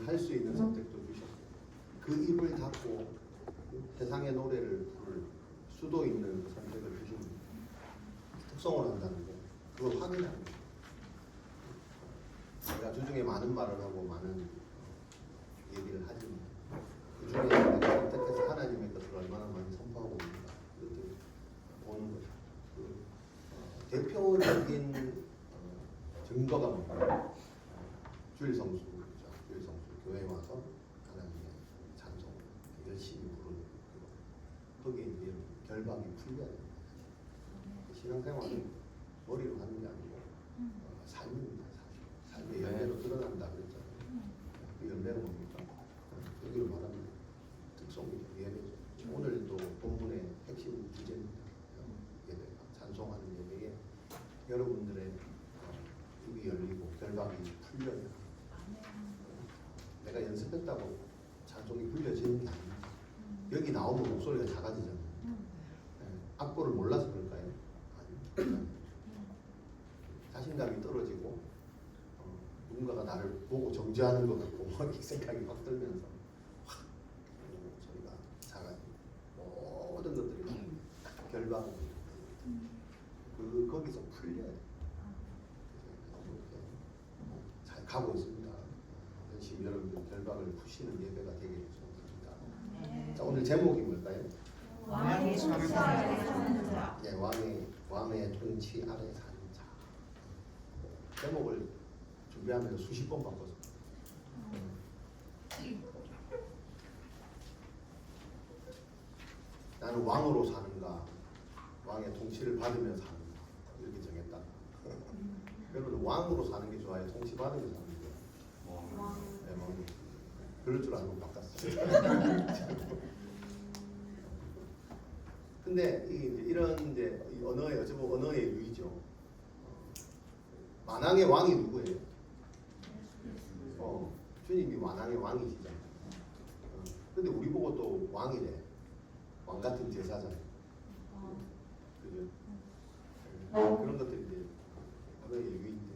할 수 있는 선택도 주셨고 그 입을 닫고 세상의 노래를 부를 수도 있는 선택을 주신 특성을 한다는 거 그걸 확인하는 거예요. 제가 주중에 많은 말을 하고 많은 얘기를 하지만 그 중에 내가 선택해서 하나님의 것을 얼마나 많이 선포하고 있는가 그것을 보는 거죠. 대표적인 증거가 뭔가 주일 성수죠. 주일 성수 교회에 와서 하나님의 찬송 열심히 부르는 거기에 이제 결박이 풀려야 됩니다. 신앙생활은 머리로 하는 게 아니고 삶입니다. 삶의 열매로 드러난다 그랬잖아요. 그 열매가 뭡니까? 여기로 말하면 특성이죠. 예배죠. 오늘도 본문의 핵심 주제입니다. 예배가 찬송하는 예배에 여러분들의 입이 열리고 결박이 풀려야 내가 연습했다고 찬송이 풀려지는 게 아닙니다. 여기 나오면 목소리가 작아지잖아요. 악보를 몰라서 그럴까요? 아닙니다. 자신감이 떨어지고 누군가가 나를 보고 정죄하는 것 같고 이 생각이 확 들면서 확 소리가 작아지고 모든 것들이 결박을 거기서 풀려야 돼요. 잘 가고 있습니다. 열심히 여러분들 결박을 푸시는 예배가 되기를 소원합니다. 자, 오늘 제목이 뭘까요? 왕의 통치 아래 사는 자. 예, 왕의 통치 아래 사는 자. 제목을 준비하면서 수십 번 바꿨습니다. 나는 왕으로 사는가, 왕의 통치를 받으며 사는가 이렇게 정했다. 여러분 왕으로 사는 게 좋아요? 통치 받으며 사는 게 좋아요? 왕. 네, 왕. 그럴 줄 알고 바꿨어요. 근데 이런 이제 언어의 어찌 보면 언어의 유의죠. 만왕의 왕이 누구예요? 주님이 만왕의 왕이시잖아요. 근데 우리 보고 또 왕이래. 왕 같은 제사잖아요. 그죠? 그런 것들이 이제 언어의 유의인데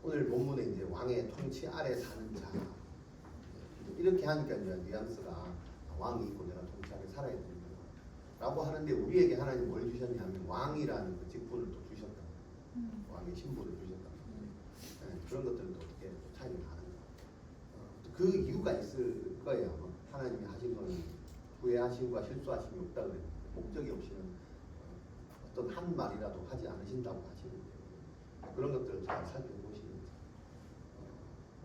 오늘 본문에 이제 왕의 통치 아래 사는 자 이렇게 하니까 이제 뉘앙스가 왕이 있고 내가 통치 아래 살아야 된다. 라고 하는데 우리에게 하나님 뭘 주셨냐면 왕이라는 그 직분을 또 주셨다. 왕의 신분을 주셨다. 그런 것들은 또 어떻게 차이가 나는가. 그 이유가 있을 거예요. 하나님이 하신 거는 후회하심과 실수하심이 없다 그래요. 목적이 없이는 어떤 한 말이라도 하지 않으신다고 하시는데 그런 것들을 잘 살펴보시면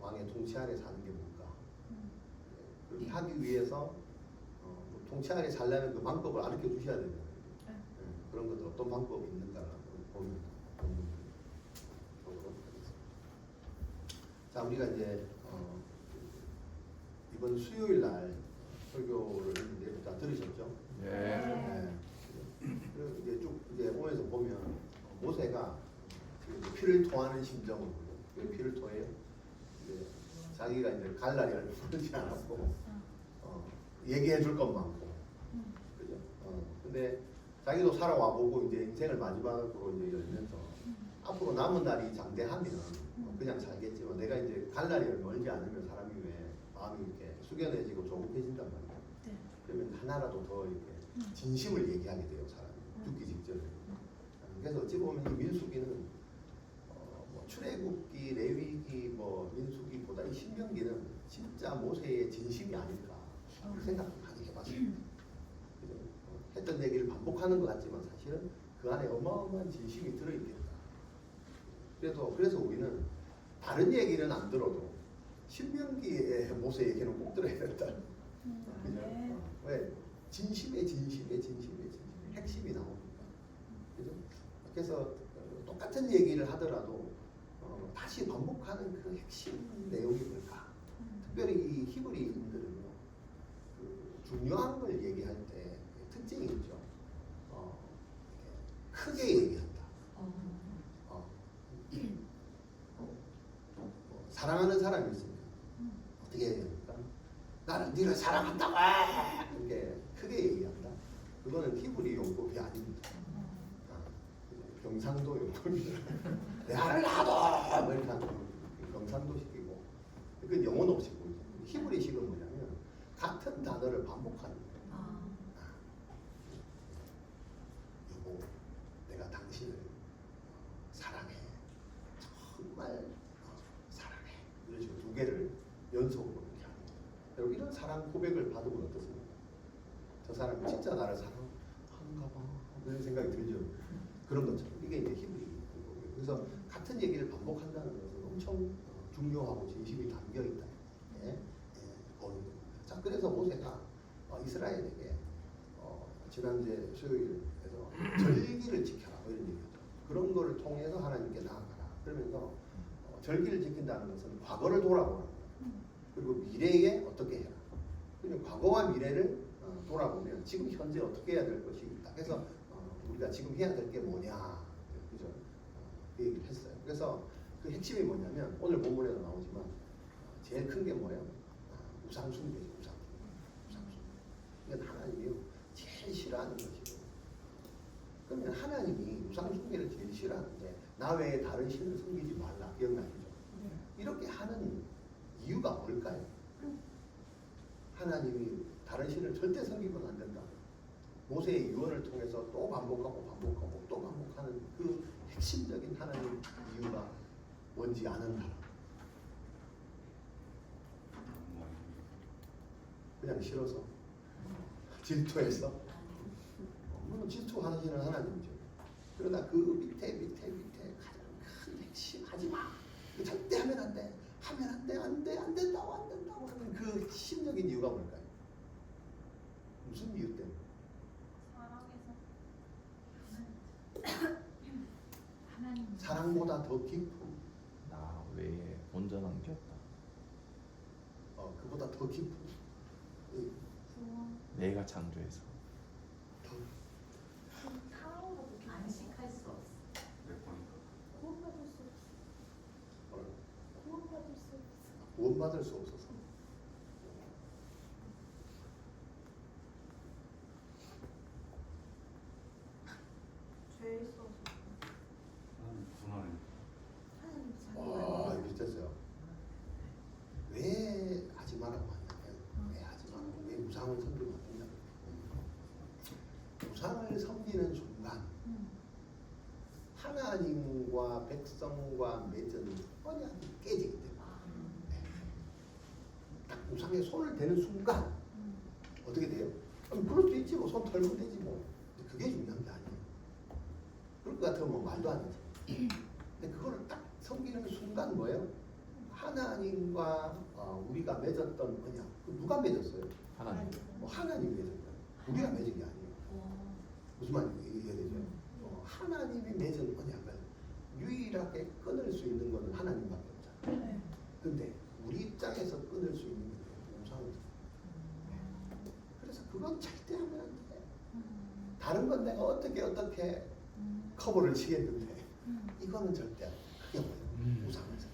왕의 통치 아래 사는 게 뭔가 그렇게 하기 위해서 통치 아래 살려는 그 방법을 알려 주셔야 됩니다. 그런 것들 어떤 방법이 있는가를 보면 보도록 하겠습니다. 자, 우리가 이제 이번 수요일 날 설교를 했는데 다 들으셨죠? 네. 그리고 이제 쭉 이제 오면서 보면 모세가 피를 토하는 심정으로 왜 피를 토해요? 이제 자기가 이제 갈 날이 얼마 멀지 않았고 얘기해 줄 것 많고 그죠? 근데 자기도 살아와 보고 이제 인생을 마지막으로 이제 열면서 앞으로 남은 날이 장대하면 그냥 살겠지만 내가 이제 갈 날이 멀지 않으면 사람이 왜 마음이 이렇게 숙연해지고 조급해진단 말이에요. 그러면 하나라도 더 이렇게 진심을 얘기하게 돼요, 사람이 죽기 직전에. 그래서 어찌 보면 이 민수기는 뭐 출애굽기, 레위기, 뭐 민수기보다 이 신명기는 진짜 모세의 진심이 아닐까 생각 많이 해봤어요. 했던 얘기를 반복하는 것 같지만 사실은 그 안에 어마어마한 진심이 들어있겠다. 그래서 우리는 다른 얘기는 안 들어도 신명기의 모세 얘기는 꼭 들어야 된다. 그죠? 왜? 진심의 핵심이 나오니까. 그죠? 그래서 똑같은 얘기를 하더라도 다시 반복하는 그 핵심 내용이 뭘까? 특별히 이 히브리인들은요, 중요한 걸 얘기할 때 특징이 있죠. 크게 얘기한다. 사랑하는 사람이 있습니다. 어떻게 얘기합니까? 나는 네를 사랑한다고 이렇게 크게 얘기한다. 그거는 히브리 용법이 아닙니다. 경상도 용법입니다. 나를 놔둬! 뭐 이렇게 하는 경상도식이고 그건 영혼 없이 보이죠. 히브리식은 뭐냐면 같은 단어를 반복하는 거예요. 여보, 내가 당신을 사랑해. 정말 사랑해. 이런 식으로 두 개를 연속으로 이렇게 하는 거예요. 여러분 이런 사랑 고백을 받으면 어떻습니까? 저 사람이 진짜 나를 사랑하는가 봐. 그런 생각이 들죠. 그런 것처럼 이게 이제 히브리. 그래서 같은 얘기를 반복한다는 것은 엄청 중요하고 진심이 담겨 있다. 보는 겁니다. 자, 그래서 모세가 이스라엘에게 지난주에 수요일에서 절기를 지켜라 이런 얘기죠. 그런 거를 통해서 하나님께 나아가라. 그러면서 절기를 지킨다는 것은 과거를 돌아보는 거예요. 그리고 미래에 어떻게 해라. 그리고 과거와 미래를 돌아보면 지금 현재 어떻게 해야 될 것이 있다. 그래서 우리가 지금 해야 될 게 뭐냐, 그죠? 그 얘기를 했어요. 그래서 그 핵심이 뭐냐면 오늘 본문에도 나오지만 제일 큰 게 뭐예요? 우상 숭배죠. 우상 숭배. 이건 하나님이 제일 싫어하는 것이고. 그러면 하나님이 우상 숭배를 제일 싫어하는데 나 외에 다른 신을 섬기지 말라 기억나시죠? 이렇게 하는 이유가 뭘까요? 하나님이 다른 신을 절대 섬기면 안 된다. 모세의 유언을 통해서 또 반복하고 또 반복하는 그 핵심적인 하나님 이유가 뭔지 아는 사람. 그냥 싫어서 질투해서 물론 질투하시는 하나님이죠. 그러나 그 밑에 가장 큰 핵심 하지마. 절대 하면 안 돼. 하면 안 돼. 안 된다고 하는 그 핵심적인 이유가 뭘까요? 무슨 이유 때문에? 사랑보다 더 깊은 나 외에 온전한 게 없다. 그보다 더 깊은 내가 창조해서 안식할 수 없어. 구원받을 수 없어서. 죄에서 이거 됐어요. 왜 하지 말라고 하냐면 왜 하지 말라고 왜 우상을 섬기면 안 된다고. 우상을 섬기는 순간 하나님과 백성과 맺은 언약이 깨지기 때문에 딱 우상에 손을 대는 순간 어떻게 돼요? 그럴 수 있지 뭐 손 털면 되지 뭐. 근데 그게 중요한 게 아니에요. 그럴 것 같으면 뭐 말도 안 되지. 근데 그거를 딱 섬기는 순간 뭐예요? 하나님과 우리가 맺었던 언약. 누가 맺었어요? 하나님. 하나님이 맺은 거예요. 우리가 맺은 게 아니에요. 무슨 말인지 이해되죠? 하나님이 맺은 언약을 유일하게 끊을 수 있는 것은 하나님밖에 없잖아요. 근데 우리 입장에서 끊을 수 있는 게 우상이죠. 그래서 그건 절대 하면 안 돼. 다른 건 내가 어떻게 커버를 치겠는데 이거는 절대 안 돼. 그게 뭐예요? 우상을 사.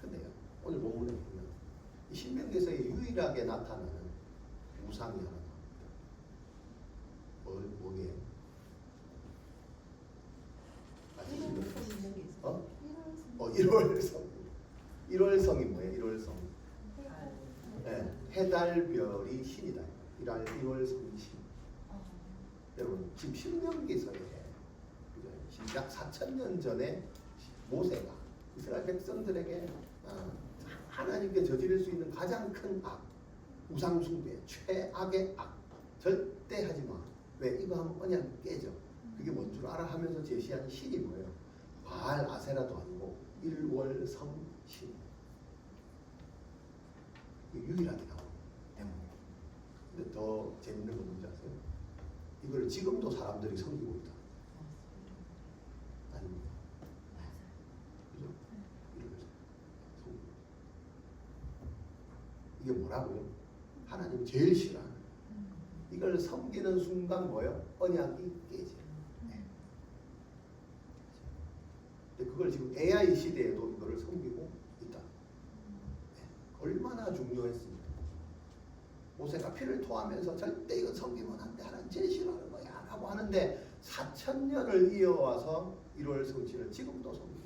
근데요, 오늘 본문에 보면 이 신명기에서 유일하게 나타나는 우상이 하나 나옵니다. 뭐게? 일월성. 일월성이 뭐예요? 일월성. 네, 해달별이 신이다. 일월성이 신. 여러분 지금 신명기서에 약 4,000년 전에 모세가 이스라엘 백성들에게 하나님께 저지를 수 있는 가장 큰 악, 우상숭배, 최악의 악, 절대 하지 마. 왜? 이거 하면 언약이 깨져. 그게 뭔 줄 알아 하면서 제시한 신이 뭐예요? 바알 아세라도 아니고 일월성신. 유일하게 나오는 때문에. 근데 더 재밌는 건 뭔지 아세요? 이걸 지금도 사람들이 섬기고 있다. 아닙니다. 그죠? 이게 뭐라고요? 하나님이 제일 싫어하는 이걸 섬기는 순간 뭐예요? 언약이 깨져. 근데 그걸 지금 AI 시대에도 이거를 섬기고 있다. 얼마나 중요했습니까? 모세가 피를 토하면서 절대 이거 섬기면 안 돼. 하나님 제일 싫어하는 거야. 라고 하는데 4,000년을 이어와서 1월 성신을 지금도 섬기고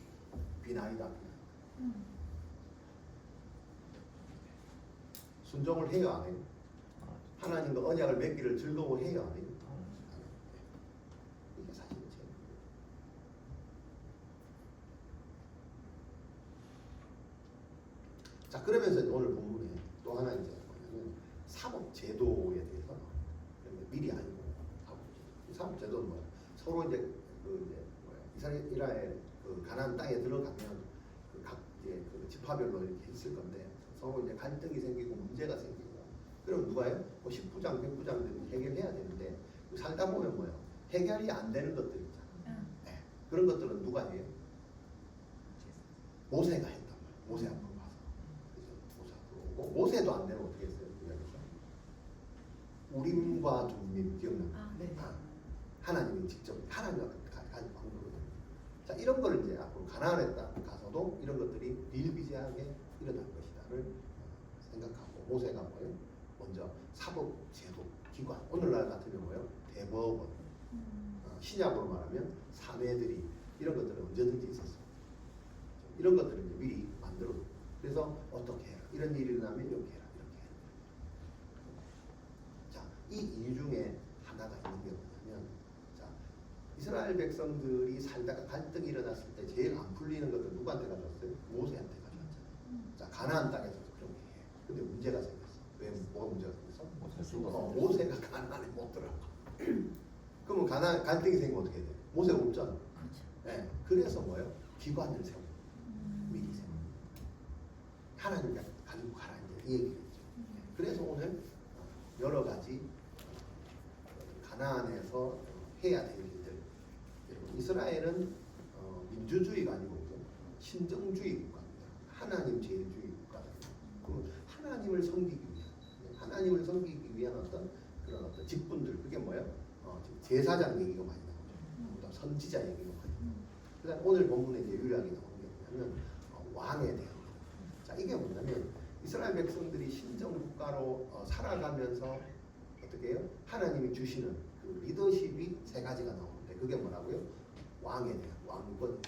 비나이다. 순종을 해요, 안 해요? 아, 하나님과 언약을 맺기를 즐거워해요, 안 해요? 아, 이게 사실은 제일. 자, 그러면서 오늘 본문에 또 하나 이제 뭐냐면 사법제도에 대해서 미리 알고 사법제도는 뭐야? 서로 이제 이제 뭐야? 이스라엘 그 가나안 땅에 들어가면 각 이제 그 지파별로 이렇게 있을 건데 서로 이제 갈등이 생기고 문제가 생기고 그럼 누가요? 뭐 10부장, 100부장들이 해결해야 되는데 살다 보면 뭐예요? 해결이 안 되는 것들 있잖아요. 네. 그런 것들은 누가 해요? 모세가 했단 말이에요. 모세 앞으로 가서. 그래서 모세 앞으로 오고 모세도 안 되면 어떻게 했어요? 우림과 둠림 기억나요? 네. 하나님이 직접 하나님과 가지고 한 거거든요. 자, 이런 걸 이제 앞으로 가나안에 가서도 이런 것들이 비일비재하게 일어날 것이다를 생각하고 모세가 뭐예요? 먼저 사법제도 기관 오늘날 같으면 뭐예요? 대법원 신약으로 말하면 사내들이 이런 것들은 언제든지 있었어요. 이런 것들을 이제 미리 만들어 놓고 그래서 어떻게 해라 이런 일이 일어나면 이렇게 해라 이렇게 해라. 자, 이 이유 중에 하나가 있는 게 뭐냐면 자, 이스라엘 백성들이 살다가 갈등이 일어났을 때 제일 안 풀리는 것들 누구한테 가져왔어요? 모세한테 가져왔잖아요. 자, 가나안 땅에서도 그런 게 해. 근데 문제가 생겼어. 왜 뭐가 문제가 생겼어? 모세가 가나안에 못 들어가. 그러면 가나안 갈등이 생기면 어떻게 돼? 모세가 없잖아. 네, 그래서 뭐예요? 기관을 세워. 미리 세워. 하나님과 가지고 가라 이제 이 얘기겠죠. 그래서 오늘 여러 가지 가나안에서 해야 될 일들. 이스라엘은 민주주의가 아니고 신정주의 국가입니다. 하나님 제일주의 국가입니다. 그럼 하나님을 섬기기 위한, 하나님을 섬기기 위한 어떤 그런 어떤 직분들 그게 뭐예요? 제사장 얘기가 많이 나오죠. 그다음 선지자 얘기가 많이 나오죠. 그다음 오늘 본문에 이제 유일하게 나오는 게 뭐냐면 왕에 대한 것. 자, 이게 뭐냐면 이스라엘 백성들이 신정 국가로 살아가면서 어떻게 해요? 하나님이 주시는 그 리더십이 세 가지가 나오는데 그게 뭐라고요? 왕에 대한 왕권,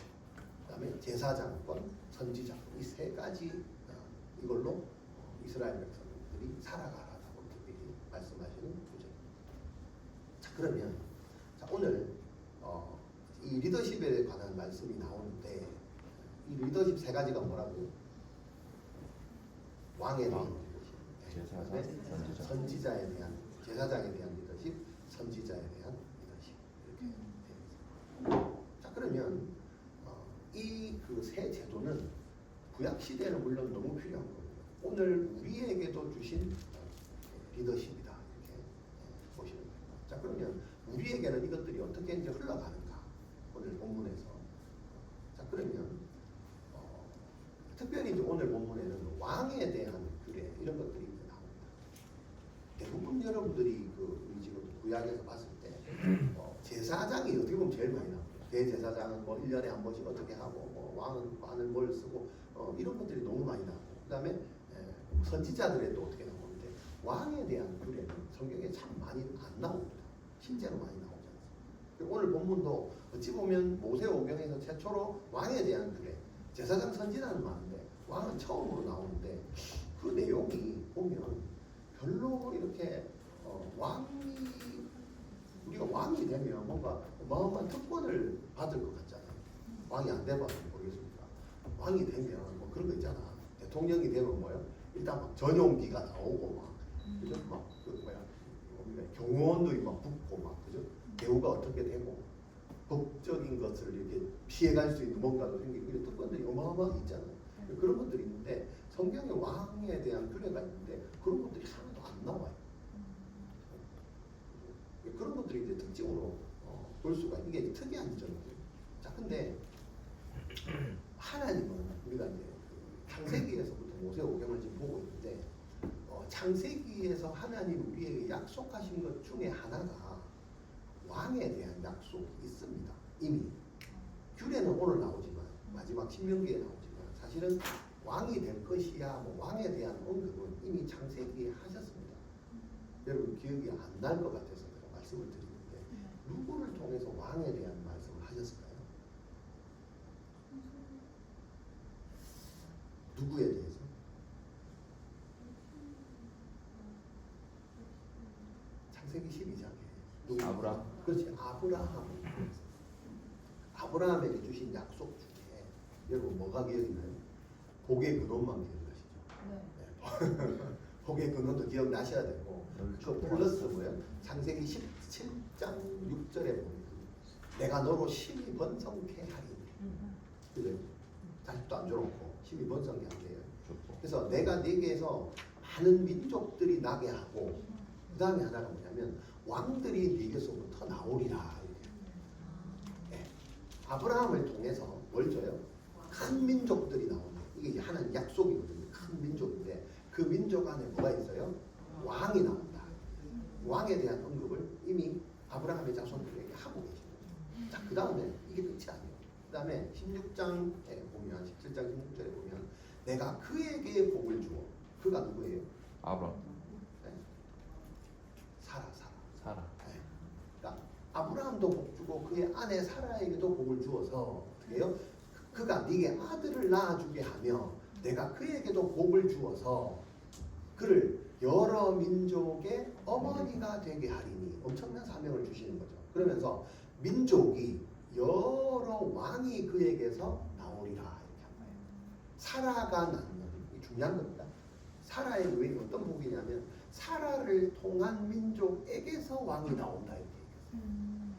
그다음에 제사장권, 선지자 이 세 가지 이걸로 이스라엘 백성들이 살아가라고 특별히 말씀하시는 구절입니다. 자, 그러면 자, 오늘 이 리더십에 관한 말씀이 나오는데 이 리더십 세 가지가 뭐라고요? 왕에 대한 리더십, 제사장, 선지자. 선지자에 대한 제사장에 대한 리더십, 선지자에 대한 리더십 이렇게 되어 있습니다. 자, 그러면 이 그 세 제도는 구약 시대는 물론 너무 필요한 거고요. 오늘 우리에게도 주신 리더십이다 이렇게 보시면 됩니다. 자, 그러면 우리에게는 이것들이 어떻게 이제 흘러가는가 오늘 본문에서 자, 그러면 특별히 이제 오늘 본문에는 왕에 대한 규례 이런 것들이 이제 나옵니다. 대부분 여러분들이 그 지금 구약에서 봤을 때 제사장이 어떻게 보면 제일 많이 나옵니다. 대제사장은 뭐 1년에 한 번씩 어떻게 하고 뭐 왕은 관을 뭘 쓰고 이런 것들이 너무 많이 나오고 그다음에 선지자들의 또 어떻게 나오는데 왕에 대한 규례는 성경에 참 많이 안 나옵니다. 실제로 많이 나오지 않습니다. 오늘 본문도 어찌 보면 모세오경에서 최초로 왕에 대한 규례 제사장 선지자는 많은데 왕은 처음으로 나오는데 그 내용이 보면 별로 이렇게 우리가 왕이 되면 뭔가 어마어마한 특권을 받을 것 같잖아요. 왕이 안 되면 모르겠습니다. 왕이 되면 뭐 그런 거 있잖아. 대통령이 되면 뭐요? 일단 막 전용기가 나오고 막 그죠? 막그 뭐야? 우리가 경호원도 막 붙고 막 그죠? 대우가 어떻게 되고 법적인 것을 이렇게 피해갈 수 있는 뭔가도 생기고 이런 특권들이 어마어마하게 있잖아요. 그런 것들이 있는데 성경에 왕에 대한 규례가 있는데 그런 것들이 하나도 안 나와요. 그런 것들이 이제 특징으로 볼 수가 이게 특이한 점이에요. 자, 근데 하나님은 우리가 이제 창세기에서부터 모세오경을 지금 보고 있는데 창세기에서 하나님 우리에게 약속하신 것 중에 하나가 왕에 대한 약속이 있습니다. 이미 규례는 오늘 나오지만 마지막 신명기에 나오지만 사실은 왕이 될 것이야 뭐 왕에 대한 언급은 이미 창세기에 하셨습니다. 여러분 기억이 안 날 것 같아서 제가 말씀을 드리는데 누구를 통해서 왕에 대한 말씀을 하셨을까요? 누구에 대해서? 창세기 12장에 아브라함. 그렇지, 아브라함을 통해서 아브라함에게 주신 약속 중에 여러분 뭐가 기억이 나요? 복의 근원만 기억나시죠? 네. 복의 근원도 기억나셔야 되고 그 플러스 뭐예요? 창세기 17장 6절에 보면 내가 너로 심히 번성케 하리니 그죠? 자식도 안 줘놓고 심히 번성케 한대요. 그래서 내가 네게서 많은 민족들이 나게 하고 그 다음에 하나가 뭐냐면 왕들이 네게서부터 나오리라. 네. 아브라함을 통해서 뭘 줘요? 큰 민족들이 나온다. 이게 이제 하나님 약속이거든요. 큰 민족인데 그 민족 안에 뭐가 있어요? 왕이 나온다. 왕에 대한 언급을 이미 아브라함의 자손들에게 하고 계십니다. 자, 그 다음에 이게 끝이 아니에요. 그 다음에 16장에 보면 17장 16절에 보면 내가 그에게 복을 주어. 그가 누구예요? 아브라함. 네. 사라. 사라. 네. 그러니까 아브라함도 복 주고 그의 아내 사라에게도 복을 주어서 어떻게 해요? 그가 네게 아들을 낳아주게 하며 내가 그에게도 복을 주어서 그를 여러 민족의 어머니가 되게 하리니 엄청난 사명을 주시는 거죠. 그러면서 민족이 여러 왕이 그에게서 나오리라 이렇게 한 거예요. 사라가 낳는 이 중요한 겁니다. 사라의 왜 어떤 복이냐면 사라를 통한 민족에게서 왕이 나온다 이렇게 얘기했어요.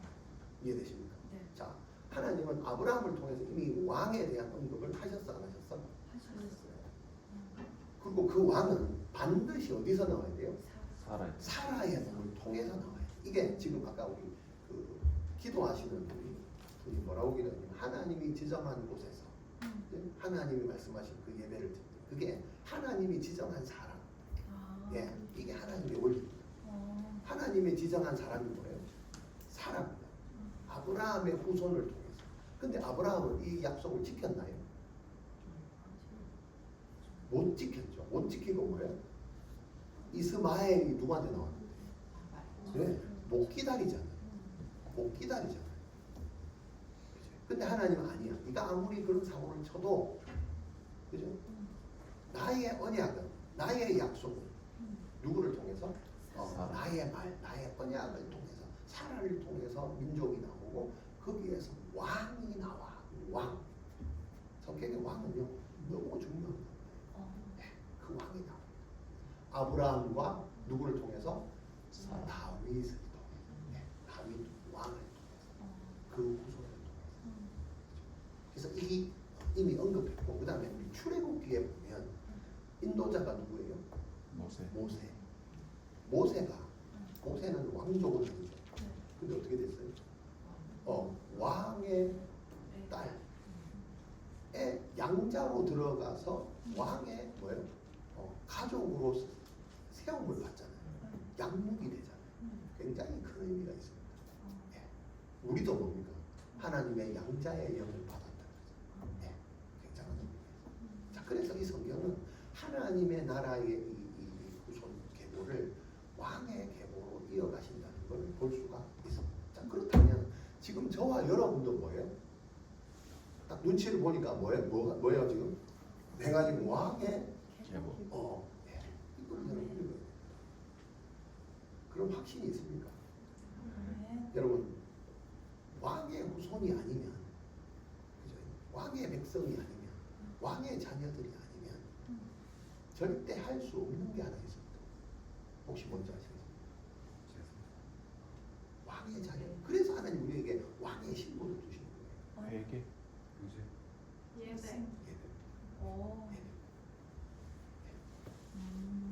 이해되십니까? 네. 자, 하나님은 아브라함을 통해서 이미 왕에 대한 언급을 하셨어 안 하셨어? 하셨어요. 그리고 그 왕은 반드시 어디서 나와야 돼요? 사라. 사라의 몸을 통해서 나와요. 이게 지금 아까 우리 그 기도하시는 분이 뭐라고 기도하냐면 하나님이 지정한 곳에서 하나님이 말씀하신 그 예배를 드리는 그게 하나님이 지정한 사람. 예, 이게 하나님의 원리입니다. 하나님의 지정한 사람이 뭐예요? 사람입니다. 아브라함의 후손을 통해서. 근데 아브라함은 이 약속을 지켰나요? 못 지켰죠. 못 지키고 뭐예요? 이스마엘이 누구한테 나왔는데? 네, 못 기다리잖아요. 못 기다리잖아요. 근데 하나님은 아니야. 네가 아무리 그런 사고를 쳐도, 그죠? 나의 언약은, 나의 약속은 누구를 통해서? 나의 말, 나의 언약을 통해서, 사라를 통해서 민족이 나오고 거기에서 왕이 나와. 왕. 성경의 왕은요 너무 중요한 거예요. 그 왕이 나와. 아브라함과 누구를 통해서? 다윗을 통해. 네, 다윗 왕을 통해서. 그 후손을 통해서. 그래서 이 이미 언급했고 그 다음에 출애굽기에 보면 인도자가 누구예요? 모세. 모세는 왕족은 아니죠. 근데 어떻게 됐어요? 왕의 딸의 양자로 들어가서 왕의 뭐예요? 가족으로 세움을 받잖아요. 양육이 되잖아요. 굉장히 큰 의미가 있습니다. 네. 우리도 뭡니까? 하나님의 양자의 영을 받았다. 네. 굉장한 의미가 있습니다. 자, 그래서 이 성경은 하나님의 나라의 이 후손 계보를 왕의 계보로 이어가신다는 걸 볼 수가 있습니다. 자, 그렇다면 지금 저와 여러분도 뭐예요? 딱 눈치를 보니까 뭐예요 지금? 내가 지금 왕의 계보. 네. 이거를 여러분 읽어야 돼요. 그런 확신이 있습니까? 여러분 왕의 후손이 아니면 그죠? 왕의 백성이 아니면 왕의 자녀들이 아니면 절대 할 수 없는 게 하나 있습니다. 혹시 뭔지 아시겠습니까? 왕의 자녀. 그래서 하나님 우리에게 왕의 신분을 주시는 거예요. 회개. 예배.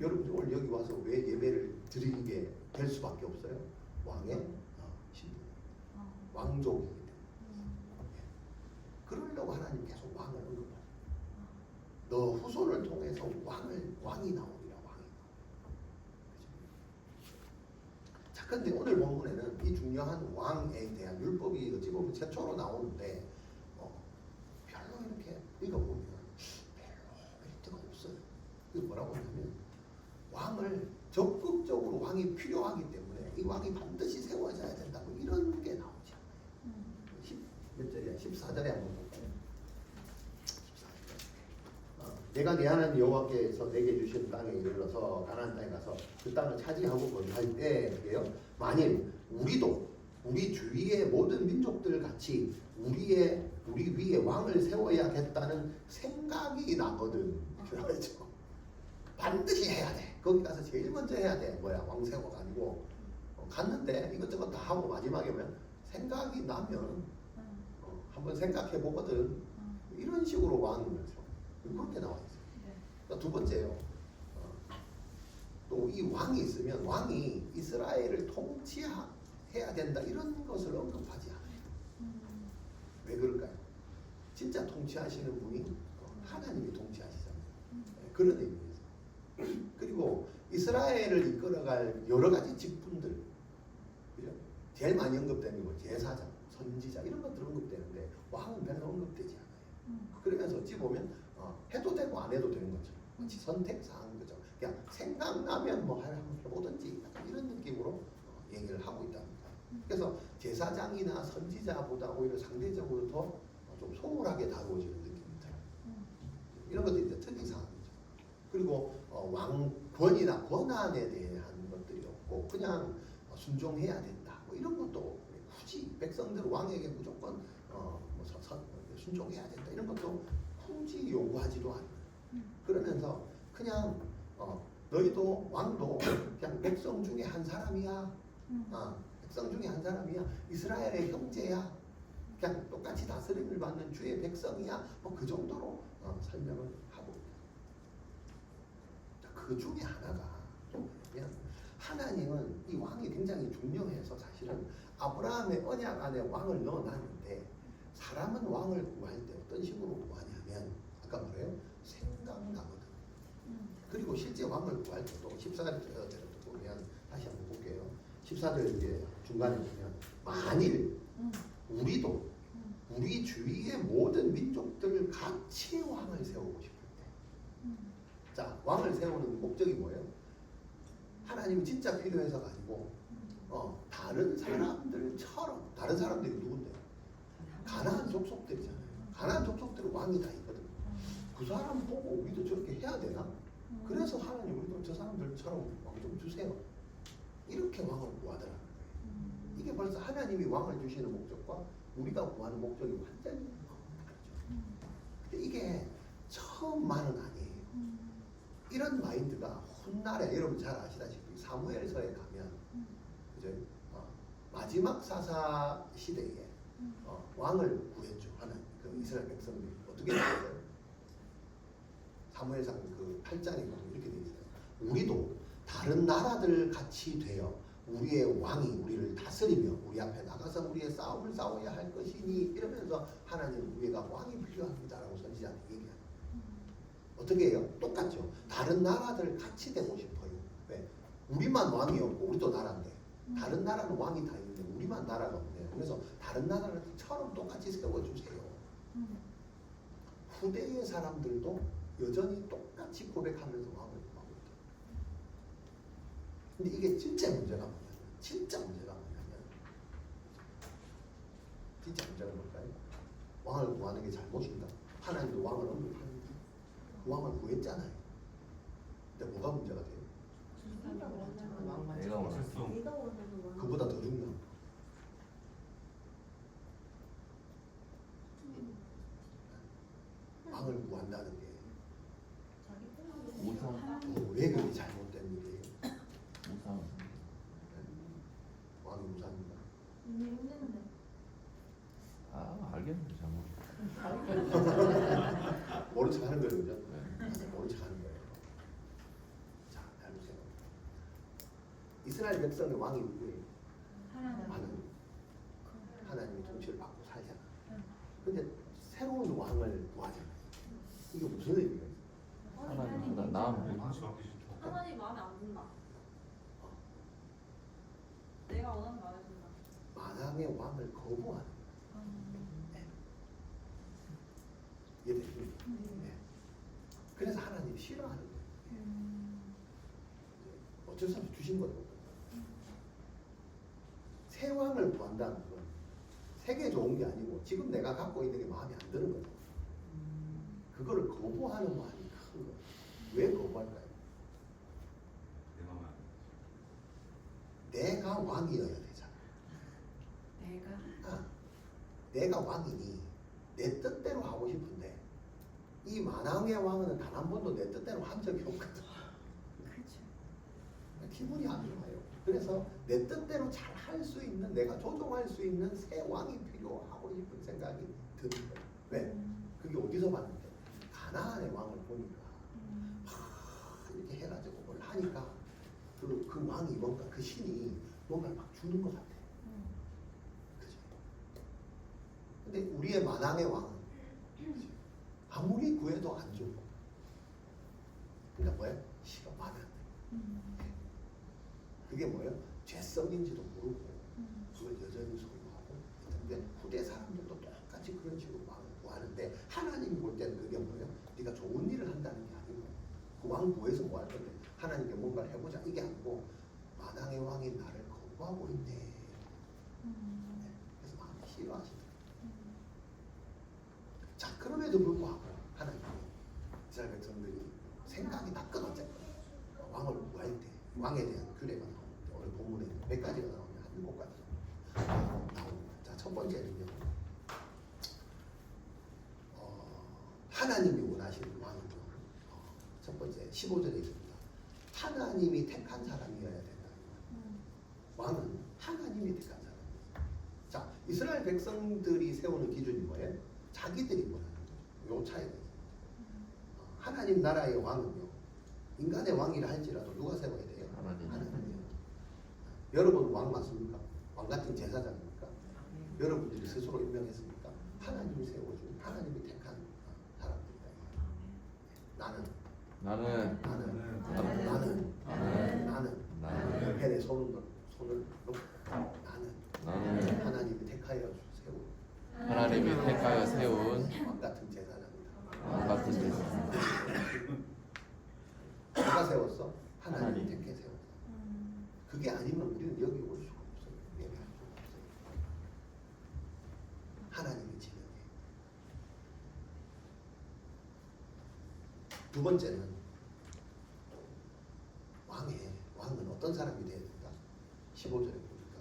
여러분 오늘 여기 와서 왜 예배를 드리게 될 수밖에 없어요? 왕의 신분, 왕족이기 때문에. 그러려고 하나님 계속 왕을 언급하죠. 너 후손을 통해서 왕이 나오리라. 왕이. 자, 근데 오늘 본문에는 이 중요한 왕에 대한 율법이 어찌 보면 최초로 나오는데 별로 이렇게 읽어보면 별로 일대가 없어요. 이게 뭐라고 하냐면 왕을 적극적으로 왕이 필요하기 때문에 이 왕이 반드시 세워져야 된다고 이런 게 나오지 않아요. 몇 절이야? 14절에 한번 볼까요? 14절. 내가 네 하나님 여호와께서 내게 주신 땅에 이르러서 가나안 땅에 가서 그 땅을 차지하고 거주할 때예요. 만일 우리도 우리 주위의 모든 민족들 같이 우리 위에 왕을 세워야겠다는 생각이 나거든. 그렇죠. 반드시 해야 돼. 거기 가서 제일 먼저 해야 돼. 뭐야, 왕 세워가지고 갔는데 이것저것 다 하고 마지막에 뭐야, 생각이 나면 한번 생각해 보거든. 이런 식으로 왕을 세워. 그렇게 나와 있어요. 그러니까 두 번째요. 또 이 왕이 있으면 왕이 이스라엘을 통치해야 된다 이런 것을 언급하지 않아요. 왜 그럴까요? 진짜 통치하시는 분이 하나님이 통치하시잖아요. 그런 의미에서. 그리고 이스라엘을 이끌어갈 여러 가지 직분들, 그죠? 제일 많이 언급되는 거 제사장, 선지자 이런 것들 언급되는데 왕은 별로 언급되지 않아요. 그러면서 어찌 보면 해도 되고 안 해도 되는 것처럼 마치 선택사항 거죠. 그냥 생각나면 뭐 해보든지 약간 이런 느낌으로 얘기를 하고 있답니다. 그래서 제사장이나 선지자보다 오히려 상대적으로 더 좀 소홀하게 다루어지는 느낌이 들어요. 이런 것들이 이제 특이사항이죠. 그리고 왕권이나 권한에 대한 것들이 없고 그냥 순종해야 된다. 뭐 이런 것도 굳이 백성들 왕에게 무조건 순종해야 된다. 이런 것도 굳이 요구하지도 않아요. 그러면서 그냥 너희도 왕도 그냥 백성 중에 한 사람이야. 백성 중에 한 사람이야. 이스라엘의 형제야. 그냥 똑같이 다스림을 받는 주의 백성이야. 뭐 그 정도로 설명을 하고 있다. 그 중에 하나가 뭐냐면 하나님은 이 왕이 굉장히 중요해서 사실은 아브라함의 언약 안에 왕을 넣어놨는데 사람은 왕을 구할 때 어떤 식으로 구하냐면 아까 뭐래요? 생각나거든. 그리고 실제 왕을 구할 때도 14절부터 보면 다시 한번 볼게요. 14절 이제 중간에 보면 만일 우리도 우리 주위의 모든 민족들을 같이 왕을 세우고 싶을 때, 자 왕을 세우는 목적이 뭐예요? 하나님이 진짜 필요해서 가지고 다른 사람들처럼, 다른 사람들이 누군데요? 가나안 족속들이잖아요. 가나안 족속들은 왕이 다 있거든요. 그 사람 보고 우리도 저렇게 해야 되나? 그래서 하나님 우리도 저 사람들처럼 왕 좀 주세요. 이렇게 왕을 구하더라고요. 이게 벌써 하나님이 왕을 주시는 목적과 우리가 구하는 목적이 완전히 다르죠. 근데 이게 처음만은 아니에요. 이런 마인드가 훗날에 여러분 잘 아시다시피 사무엘서에 가면 그죠? 마지막 사사 시대에 왕을 구했죠. 하나님 그 이스라엘 백성들이 어떻게 됐어요? 사무엘상 그 8장에 보면 이렇게 되어 있어요. 우리도 다른 나라들 같이 되어 우리의 왕이 우리를 다스리며 우리 앞에 나가서 우리의 싸움을 싸워야 할 것이니 이러면서 하나님 우리가 왕이 필요합니다라고 선지자한테 얘기해요. 어떻게 해요? 똑같죠. 다른 나라들 같이 되고 싶어요. 왜? 우리만 왕이 없고 우리도 나라인데 다른 나라는 왕이 다 있는데 우리만 나라가 없네요. 그래서 다른 나라처럼 똑같이 세워주세요. 후대의 사람들도 여전히 똑같이 고백하면서 왕을 구하고 있다. 근데 이게 진짜 문제가 뭐냐면 진짜 문제가 뭘까요? 왕을 구하는 게 잘못인가? 하나님도 왕을 언급하는데 그 왕을 구했잖아요. 근데 뭐가 문제가 돼요? 내가 원했어. 그보다 더 중요한 거. 왕을 구한다는 게 우상. 왜 그게 잘못된 일이에요? 우상. 왕이 우상인가? 알겠는데 잘못. 모른 척 하는 거예요, 그죠? 모른 척 하는 거예요. 자, 잘 보세요. 이스라엘 백성의 왕이 누구예요? 하나님의 통치를 받고 살잖아. 근데 새로운 왕을 구하잖아. 이게 무슨 의미가 있어요? 하나님보다 나은 하나님 마음에 안 든다. 내가 원하는 마음에 든다. 만왕의 왕을 거부하는 거예요. 이해되죠? 네. 그래서 하나님이 싫어하는 거예요. 어쩔 수 없이 주신 거예요. 새 왕을 구한다는 건 세계 좋은 게 아니고 지금 내가 갖고 있는 게 마음에 안 드는 거죠. 그거를 거부하는 마음이 큰 거. 왜 거부할까요? 내 마음에 안 내가 왕이어야 되잖아. 내가 내가 왕이니 내 뜻대로 하고 싶은데 이 만왕의 왕은 단 한 번도 내 뜻대로 한 적이 없거든. 그죠. 기분이 안 좋아요. 그래서 내 뜻대로 잘 할 수 있는, 내가 조종할 수 있는 새 왕이 필요하고 싶은 생각이 드는 거예요. 왜? 그게 어디서 봤는데 가나안의 왕을 보니까 이렇게 해가지고 뭘 하니까 그 왕이 뭔가 그 신이 뭔가를 막 주는 것 같아. 그죠? 근데 우리의 만왕의 왕은 그죠? 아무리 구해도 안 주고. 그러니까 뭐예요? 싫어, 마음에 안 들어. 그게 뭐예요? 죄성인지도 모르고 그걸 여전히 소유하고 있는데 후대 사람들도 똑같이 그런 식으로 왕을 구하는데 하나님이 볼 때는 그게 뭐예요? 네가 좋은 일을 한다는 게 아니고 그 왕 구해서 뭐 할 건데 하나님께 뭔가를 해보자 이게 아니고 만왕의 왕이 나를 거부하고 있네. 네. 그래서 마음이 싫어하시더라고요. 자, 그럼에도 불구하고 하나님이 이스라엘 백성들이 생각이 다 끊어졌거든요. 왕을 구할 때 왕에 대한 규례가 나오는데 오늘 본문에 몇 가지가 나오냐? 한 7가지 나옵니다. 자, 첫 번째는요. 하나님이 원하시는 왕은요. 첫 번째 15절에 있습니다. 하나님이 택한 사람이어야 된다. 왕은 하나님이 택한 사람이에요. 자, 이스라엘 백성들이 세우는 기준이 뭐예요? 자기들이 원하는 거죠. 요 차이가 있습니다. 하나님 나라의 왕은요. 인간의 왕이라 할지라도 누가 세워야 돼요? 하나님이요. 여러분 왕 맞습니까? 왕 같은 제사장입니까? 여러분들이 스스로 임명했습니까? 하나님이 세워준 하나님이 택한 사람들이다. 나는 벨에 손을 놓고 나는 하나님이 택하여 세운 하나님이 택하여 세운 왕 같은 제사장이다. 왕 같은 제사장. 누가 세웠어? 하나님이 하나님. 택해 세웠어. 그게 아니면 우리는 여기 올 수가 없어요. 예배할 수가 없어요. 하나님이 진행해. 두 번째는 왕은 어떤 사람이 돼야 된다? 15절에 보니까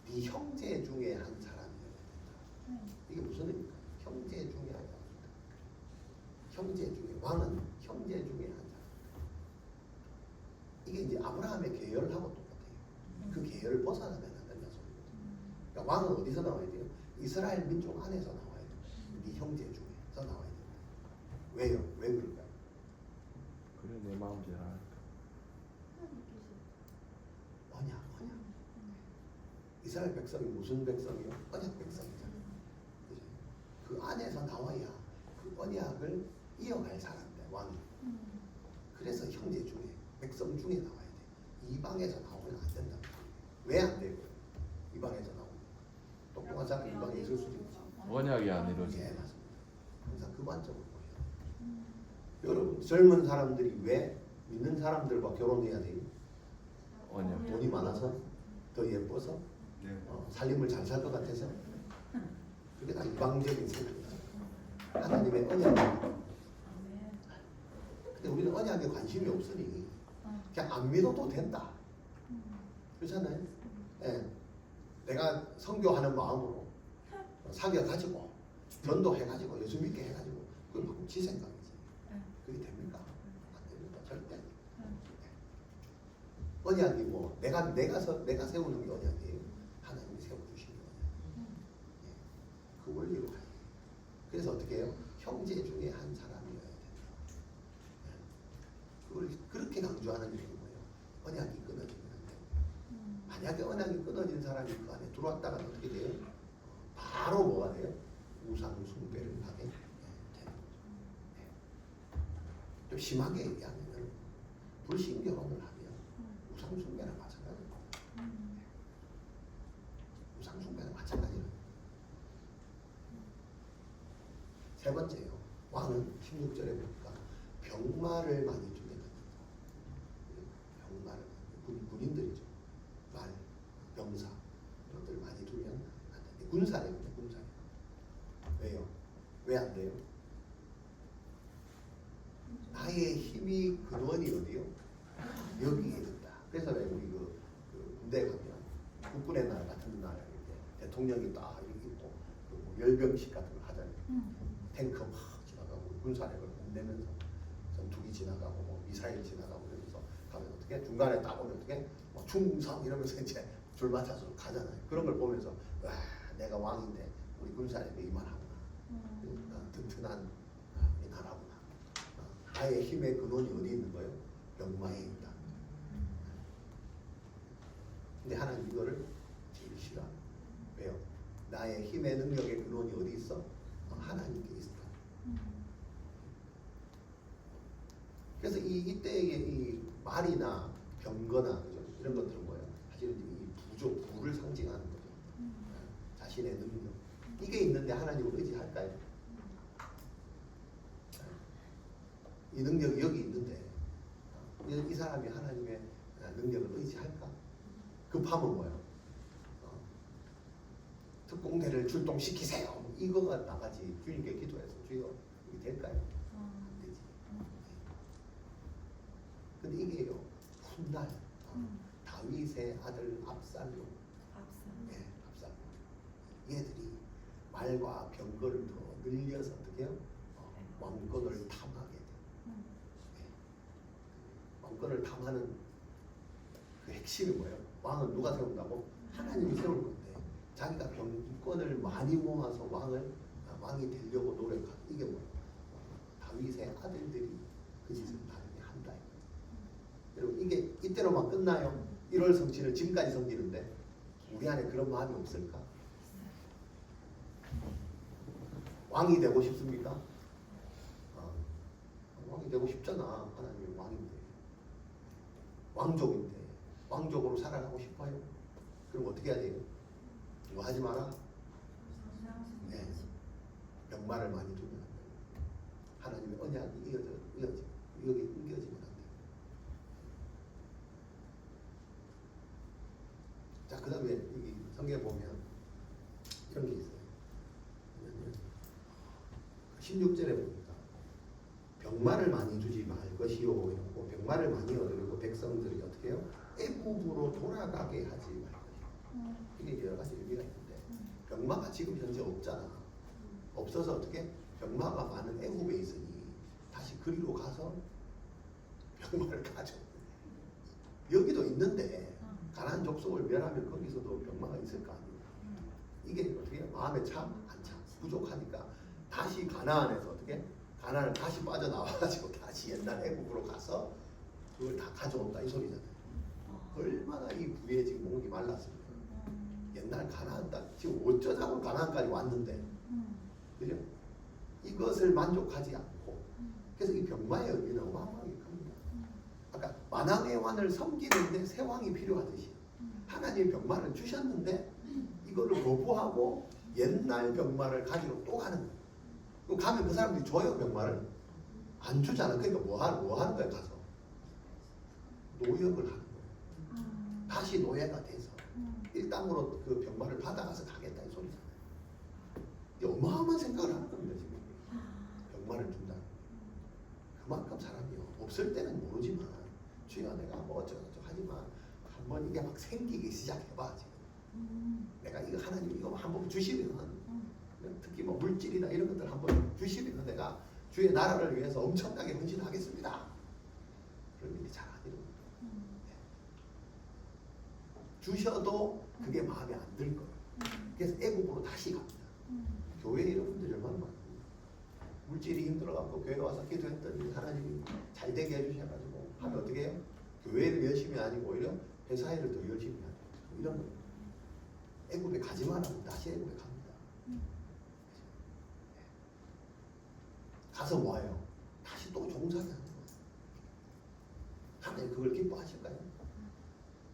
네 형제 중에 한 사람이어야 된다. 이게 무슨 의미입니까? 형제 중에 한 사람. 형제 중에 왕은 형제 중에 한 사람. 이게 이제 아브라함의 계열하고 똑같아요. 그 계열을 벗어나면 안 된다는 소리거든요. 그러니까 왕은 어디서 나와야 돼요? 이스라엘 민족 안에서 나와야 돼요. 네 형제 중에서 나와야 된다. 왜요? 왜 그럴까요? 그래 내 마음대로 하니까. 언약. 이스라엘 백성이 무슨 백성이요? 언약 백성이잖아요. 그죠? 그 안에서 나와야 그 언약을 이어갈 사람들 왕이. 그래서 형제 중에 백성 중에 나와야 돼. 이방에서 나오면 안 된다. 왜 안 돼요? 이방에서 나오면 똑똑한 사람 이방에 있을 수도 있지. 언약이 안 이루어지. 예, 맞습니다. 항상 그 관점으로 보셔야 돼요. 여러분 젊은 사람들이 왜 믿는 사람들과 결혼해야 돼요? 언약. 돈이 많아서? 더 예뻐서? 네. 살림을 잘 살 것 같아서? 그게 다 이방적인 생각이죠. 하나님의 언약입니다. 근데 우리는 언약에 관심이 없으니 그냥 안 믿어도 된다. 그렇잖아요. 예. 내가 선교하는 마음으로 사귀어가지고 전도해가지고 예수 믿게 해가지고 그건 막 지 생각이지. 그게 됩니까? 안 됩니다. 절대. 언약이 뭐 내가 세우는 게 언약이에요. 하나님이 세워주신 게 언약이에요. 예. 그 원리로 가요. 그래서 어떻게 해요? 형제 중에 한 사람이어야 된다. 예. 그걸 그렇게 강조하는 이유는 뭐예요? 언약이 끊어지면 안 돼요. 만약에 언약이 끊어진 사람이 그 안에 들어왔다가 어떻게 돼요? 바로 뭐가 돼요? 우상 숭배를 하게 되는 거죠. 예. 좀 심하게 얘기하면 불신 결혼을 하면 우상 숭배랑 마찬가지예요. 우상 숭배랑 마찬가지예요. 세 번째요. 왕은 16절에 보니까 병마를 많이 주게 됩니다. 병마를 군인들이죠. 말, 병사 이것들을 많이 두면 안 됩니다. 군사력입니다. 군사력. 왜요? 왜 안 돼요? 나의 나의 힘이 근원이 어디요? 여기에 있다. 그래서 왜 우리 그 군대 가면 국군의 날 같은 날 이렇게 대통령이 딱 이렇게 있고 뭐 열병식 같은 걸 하잖아요. 탱크 막 지나가고 군사력을 뽐내면서 전투기 지나가고 뭐 미사일 지나가고 이러면서 가면 어떻게 중간에 딱 오면 어떻게 뭐 충성 이러면서 이제 줄 맞춰서 가잖아요. 그런 걸 보면서 와 내가 왕인데 우리 군사력이 이만하구나. 튼튼한 이 나라구나. 나의 힘의 근원이 어디 있는 거예요? 병마에 있다. 근데 하나님 이거를 제일 싫어합니다. 왜요? 나의 힘의 능력의 근원이 어디 있어? 하나님께 있다. 그래서 이때의 이 말이나 병거나 그죠? 이런 것들은 뭐예요? 사실은 이 부를 상징하는 거죠. 자신의 능력. 이게 있는데 하나님을 의지할까요? 이 능력이 여기 있는데 이 사람이 하나님의 능력을 의지할까? 급하면 뭐예요? 특공대를 출동시키세요. 뭐 이거가 나가지. 주님께 기도해서 주여 이게 될까요? 안 되지. 근데 이게요 훗날 다윗의 아들 압살롬, 네, 압살롬 얘들이 말과 병거를 더 늘려서 어떻게 해요? 왕권을 탐하게 돼. 왕권을 탐하는 그 핵심이 뭐예요? 왕은 누가 세운다고? 하나님이 세울 건데 자기가 병권을 많이 모아서 왕이 되려고 노력하는 이게 뭐예요? 다윗의 아들들이 그 짓을 나중에 한다. 여러분 이게 이때로만 끝나요? 1월 성취를 지금까지 섬기는데 우리 안에 그런 마음이 없을까? 왕이 되고 싶습니까? 왕이 되고 싶잖아. 하나님이 왕인데 왕족인데 왕족으로 살아가고 싶어요. 그럼 어떻게 해야 돼요? 뭐 하지 마라? 네. 병마를 많이 두면 안 돼요. 하나님의 언약이 여기 끊겨지면 안 돼요. 자, 그 다음에 여기 성경에 보면 이런 게 있어요. 16절에 보니까 병마를 많이 주지 말 것이요 이러고 병마를 많이 얻으려고 백성들이 어떻게 해요? 애굽으로 돌아가게 하지 말 것이요. 이게 여러 가지 의미가 있는데 병마가 지금 현재 없잖아. 없어서 어떻게? 병마가 많은 애굽에 있으니 다시 그리로 가서 병마를 가져. 여기도 있는데 가나안 족속을 멸하면 거기서도 병마가 있을 거 아니에요. 이게 어떻게 마음에 참 안 참 부족하니까 다시 가나안에서 어떻게 가나안을 다시 빠져나와가지고 다시 옛날 애국으로 가서 그걸 다 가져온다 이 소리잖아요. 얼마나 이 구에 지금 목이 말랐습니까? 옛날 가나안 땅 지금 어쩌자고 가나안까지 왔는데 그죠? 이것을 만족하지 않고 그래서 이 병마의 의미는 어마어마하게 큽니다. 아까 만왕의 왕을 섬기는데 새 왕이 필요하듯이 하나님이 병마를 주셨는데 이거를 거부하고 옛날 병마를 가지고 또 가는 거예요. 그럼 가면 그 사람들이 줘요 병마를? 안 주잖아. 그러니까 뭐 하는 거야 가서? 노역을 하는 거예요. 다시 노예가 돼서 일당으로 그 병마를 받아가서 가겠다 이 소리잖아요. 이 어마어마한 생각을 하는 겁니다 지금. 병마를 준다. 그만큼 사람이요 없을 때는 모르지만 주여 내가 뭐 어쩌고저쩌고 하지만 한번 이게 막 생기기 시작해봐 지금. 내가 이거 하나님 이거 한번 주시면 특히 뭐 물질이나 이런 것들 한번 주시면 내가 주의 나라를 위해서 엄청나게 헌신하겠습니다. 그런 일이 잘 안 일어납니다. 주셔도 그게 마음에 안 들 거예요. 그래서 애국으로 다시 갑니다. 교회 여러분들이 얼마나 많아요. 물질이 힘들어갖고 교회 와서 기도했더니 하나님이 잘 되게 해주셔가지고 하면 어떻게 해요? 교회를 열심히 아니고 오히려 회사 일을 더 열심히 하는 이런 거예요. 애국에 가지 말라고 다시 애국에 갑니다. 가서 뭐예요? 다시 또 종살이 하는 거예요. 하나님 그걸 기뻐하실까요?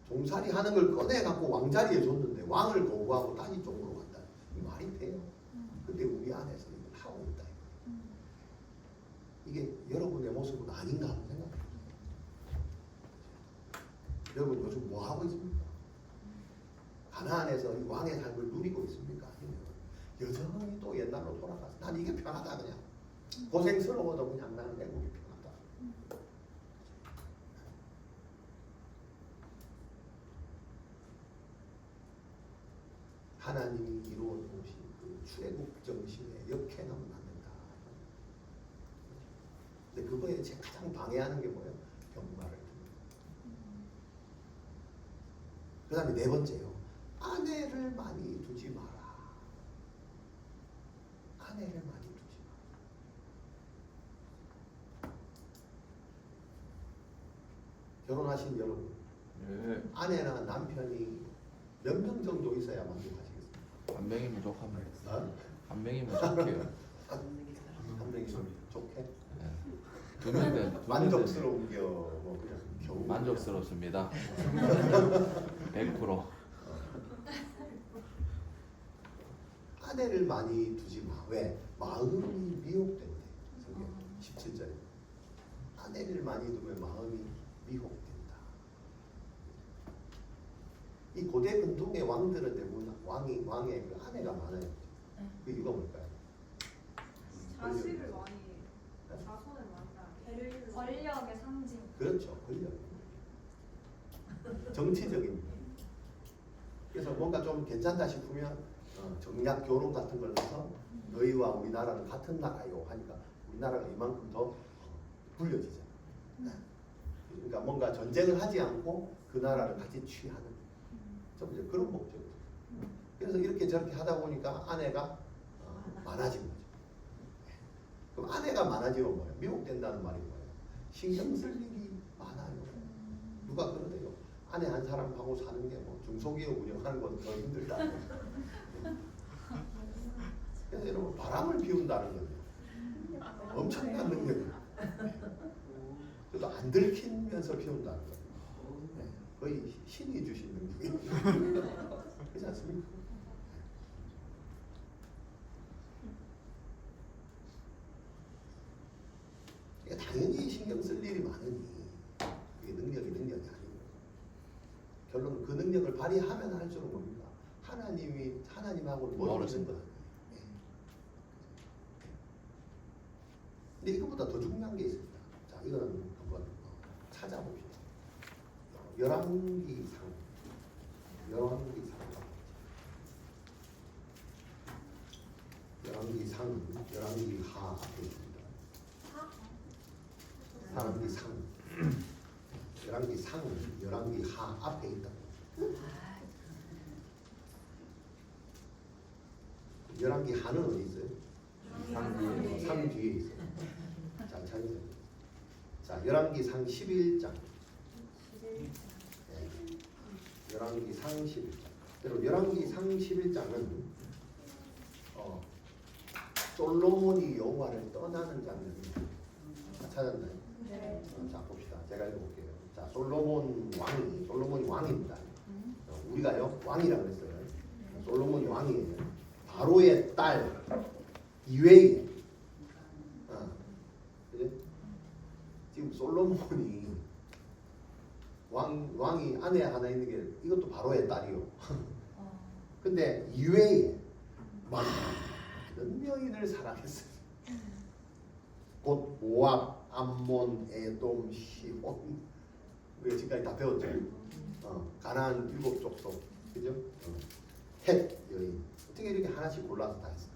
종살이 하는 걸 꺼내갖고 왕자리에 줬는데 왕을 거부하고 다시 쪽으로 간다. 이 말이 돼요? 근데 우리 안에서 이걸 하고 있다. 이게 여러분의 모습은 아닌가 하는 생각이 들어요. 여러분 요즘 뭐 하고 있습니까? 가나안에서 이 왕의 삶을 누리고 있습니까? 아니면 여전히 또 옛날로 돌아가서 난 이게 편하다 그냥 고생스러워도 그냥 나는 애국이 편하다. 하나님이 이루어 놓으신 그 출애굽 정신에 역행하면 안 된다. 근데 그거에 제 가장 방해하는 게 뭐예요? 병마를. 그 다음에 네 번째요. 아내를 많이 두지 마라. 아내를 많이 두지 마라. 결혼하신 여러분, 예. 아내나 남편이 몇 명 정도 있어야 만족하시겠습니까? 한 명이면 좋합니다. 어? 한 명이면 좋게요. 한 명이 좋게? 예. 두명 된. 만족스러운 뭐 그냥 겨우 만족스럽습니다. 100%. 아내를 많이 두지 마. 왜? 마음이 미혹된대. 성경 17절에 아내를 많이 두면 마음이 미혹된다. 이 고대 근동의 왕들은 대부분 왕의 그 아내가 많아요. 그 이유가 뭘까요? 자식을 많이 자손을 많이 권력의 상징. 그렇죠. 권력. 정치적인. 그래서 뭔가 좀 괜찮다 싶으면 정략 결혼 같은 걸 해서 너희와 우리나라는 같은 나라요 하니까 우리나라가 이만큼 더 불려지잖아. 그러니까 뭔가 전쟁을 하지 않고 그 나라를 같이 취하는 좀 이제 그런 목적이죠. 그래서 이렇게 저렇게 하다 보니까 아내가 많아진 거죠. 그럼 아내가 많아지면 뭐예요? 미혹된다는 말이 뭐예요? 신경 쓸 일이 많아요. 누가 그러대요? 아내 한 사람하고 사는 게 뭐 중소기업 운영하는 건 더 힘들다. 그래서 여러분 바람을 피운다는 거예요. 엄청난 능력이에요. 그래도 안 들키면서 피운다는 거예요. 거의 신이 주신 능력이에요. 그렇지 않습니까? 그러니까 당연히 신경 쓸 일이 많으니 그게 능력이 아니고 결론은 그 능력을 발휘하면 할수록 뭡니까? 하나님하고 멀어지는 거예요. 근데 이것보다 더 중요한 게 있습니다. 자, 이거는 한번 찾아봅시다. 열왕기상 열왕기하 앞에 있습니다. 열왕기하 앞에 있다. 열왕기하는 어디 있어요? 상 뒤에 있어요. 자, 찾으세요. 자, 열왕기상 11장. 열왕기상 11장. 여러분, 열왕기상 11장은 솔로몬이 여호와를 떠나는 장면입니다. 찾았나요? 네. 자, 봅시다. 제가 읽어볼게요. 자, 솔로몬이 왕입니다. 우리가요 왕이라 그랬어요. 솔로몬이 왕이에요. 바로의 딸 이외에 그죠? 지금 솔로몬이 왕이 아내 하나 있는 게 이것도 바로의 딸이요. 근데 이외에 많은 여인을 사랑했어요. 곧 모압, 암몬, 에돔, 시온. 우리가 지금까지 다 배웠죠. 가나안 7족속, 그죠? 헷 여인. 어떻게 이렇게 하나씩 골라서 다 했어?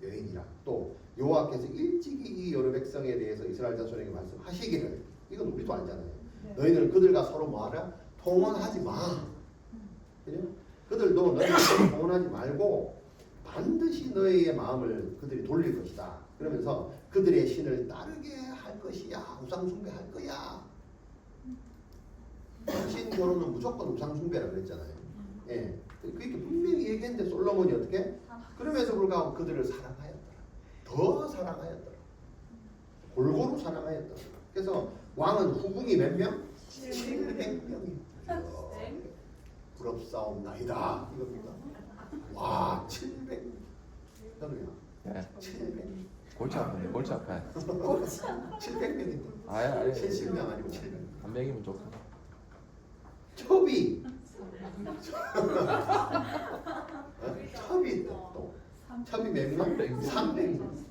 여인이라. 또 여호와께서 일찍이 이 여러 백성에 대해서 이스라엘 자손에게 말씀하시기를, 이건 우리도 알잖아요. 너희는 그들과 서로 뭐하라? 통혼하지 마. 그죠? 그들도 너희가 통혼하지 말고 반드시 너희의 마음을 그들이 돌릴 것이다. 그러면서 그들의 신을 따르게 할 것이야. 우상 숭배할 거야. 신 결혼은 무조건 우상 숭배라고 그랬잖아요. 예, 그렇게 분명히 얘기했는데 솔로몬이 어떻게? 그럼에도 불구하고 그들을 사랑하였더라. 더 사랑하였더라. 골고루 사랑하였더라. 그래서 왕은 후궁이 몇 명? 700명이. 부럽사옵나이다. 이겁니까? 와, 700. 현우야. 예. 700. 골치 아프네. 골치 아파요. 700명인데. 아예 70명 아니고 700명. 한 명이면 좋고. 첩이. 첩이 또. 첩이 몇 명? 300명.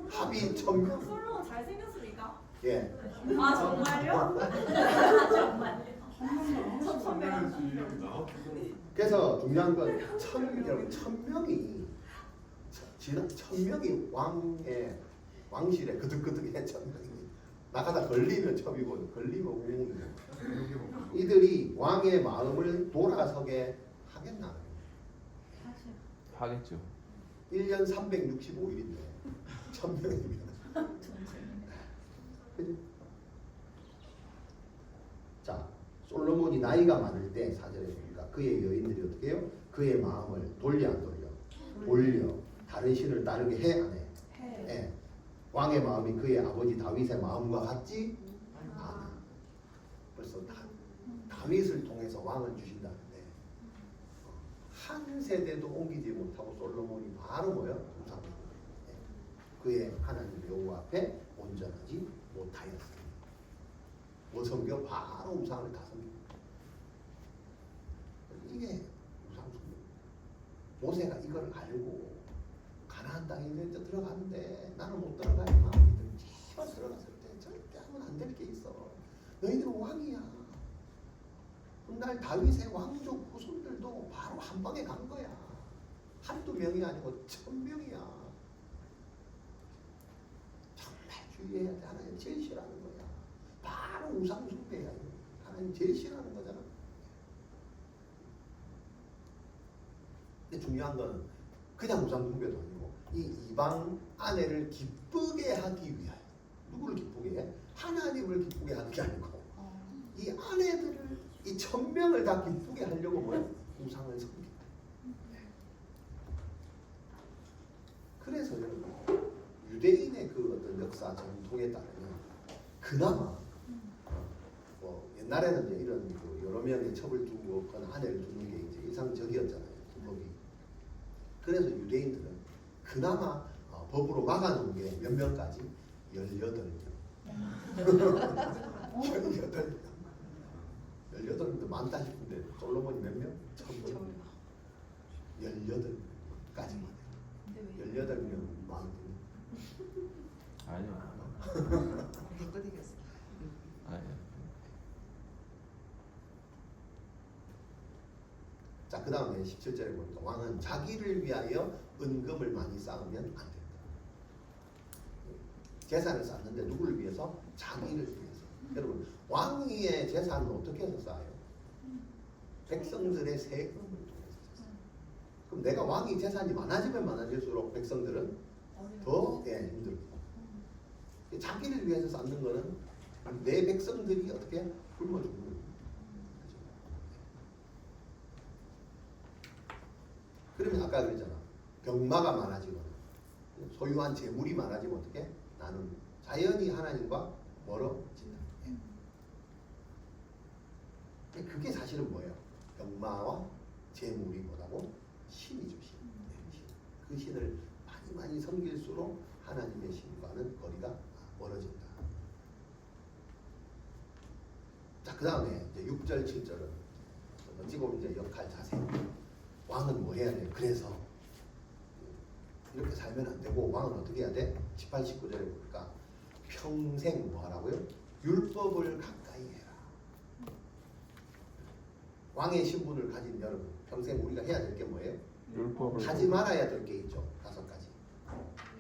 합이 1000명. 솔로몬 잘생겼습니까? 예. 아 정말요? 그래서 중요한 건 여러분 1000명이 지난 1000명이 왕의 왕실에 그득그득해 1000명이 나가다 걸리면 첩이고 걸리면 우웅이고 이들이 왕의 마음을 돌아서게 하겠나? 하겠죠. 1년 365일인데 1000명이면 그죠? 자, 솔로몬이 나이가 많을 때 사절에 보니까 그의 여인들이 어떻게 해요? 그의 마음을 돌려 안 돌려? 돌려. 다른 신을 따르게 해 안 해? 해. 왕의 마음이 그의 아버지 다윗의 마음과 같지? 않아. 벌써 다윗을 통해서 왕을 주신다는데 한 세대도 옮기지 못하고 솔로몬이 바로 뭐요? 그의 하나님 여호와 앞에 온전하지 못하였습니다. 뭐 섬겨? 바로 우상을 다 섬깁니다. 이게 우상 숭배. 모세가 이걸 알고 가나안 땅에 이제 들어가는데 나는 못 들어가야 마음이든 제발 들어갔을 때 절대 하면 안 될 게 있어. 너희들은 왕이야. 날 다윗의 왕족 후손들도 바로 한 방에 간 거야. 한두 명이 아니고 1000명이야. 정말 주의해야 돼. 하나님 제일 싫어하는 거야. 바로 우상 숭배야. 하나님 제일 싫어하는 거잖아. 근데 중요한 건 그냥 우상 숭배도 아니고 이 이방 아내를 기쁘게 하기 위하여 누구를 기쁘게 해? 하나님을 기쁘게 하는 게 아니고 이 아내들을 이 1000명을 다 기쁘게 하려고 뭐야? 우상을 섬긴다. 그래서 여러분 유대인의 그 어떤 역사 전통에 따르면 그나마 뭐 옛날에는 이제 이런 그 여러 명의 첩을 두고 건 아내를 두는 게 이제 일상적이었잖아요. 법이. 그래서 유대인들은 그나마 법으로 막아놓은 게 몇 명까지? 18명. 18명. 18명도 많다 싶은데 솔로몬이 몇 명? 1000명. 18명까지만 해요. 18명 많군요. 아니요. 아니요. 자, 그 다음에 17절에 보니까 왕은 자기를 위하여 은금을 많이 쌓으면 안 된다. 재산을 쌓는데 누구를 위해서? 자기를 위해서. 여러분 왕위의 재산은 어떻게 해서 쌓아요? 백성들의 세금을 통해서 쌓아요. 그럼 내가 왕위 재산이 많아지면 많아질수록 백성들은 더 힘들고 자기를 위해서 쌓는 거는 내 백성들이 어떻게 굶어 죽는 거예요. 그러면 아까 그랬잖아. 병마가 많아지거나 소유한 재물이 많아지면 어떻게? 나는 자연히 하나님과 멀어진다. 그게 사실은 뭐예요? 병마와 재물이 뭐라고? 신이죠. 신. 그 신을 많이 섬길수록 하나님의 신과는 거리가 멀어진다. 자, 그 다음에 이제 6절, 7절은 어찌 보면 이제 역할 자세. 왕은 뭐 해야 돼? 그래서 이렇게 살면 안 되고 왕은 어떻게 해야 돼? 18, 19절에 보니까 평생 뭐 하라고요? 율법을 가까이 해라. 왕의 신분을 가진 여러분 평생 우리가 해야 될 게 뭐예요? 율법을 하지 말아야 될 게 있죠. 5가지.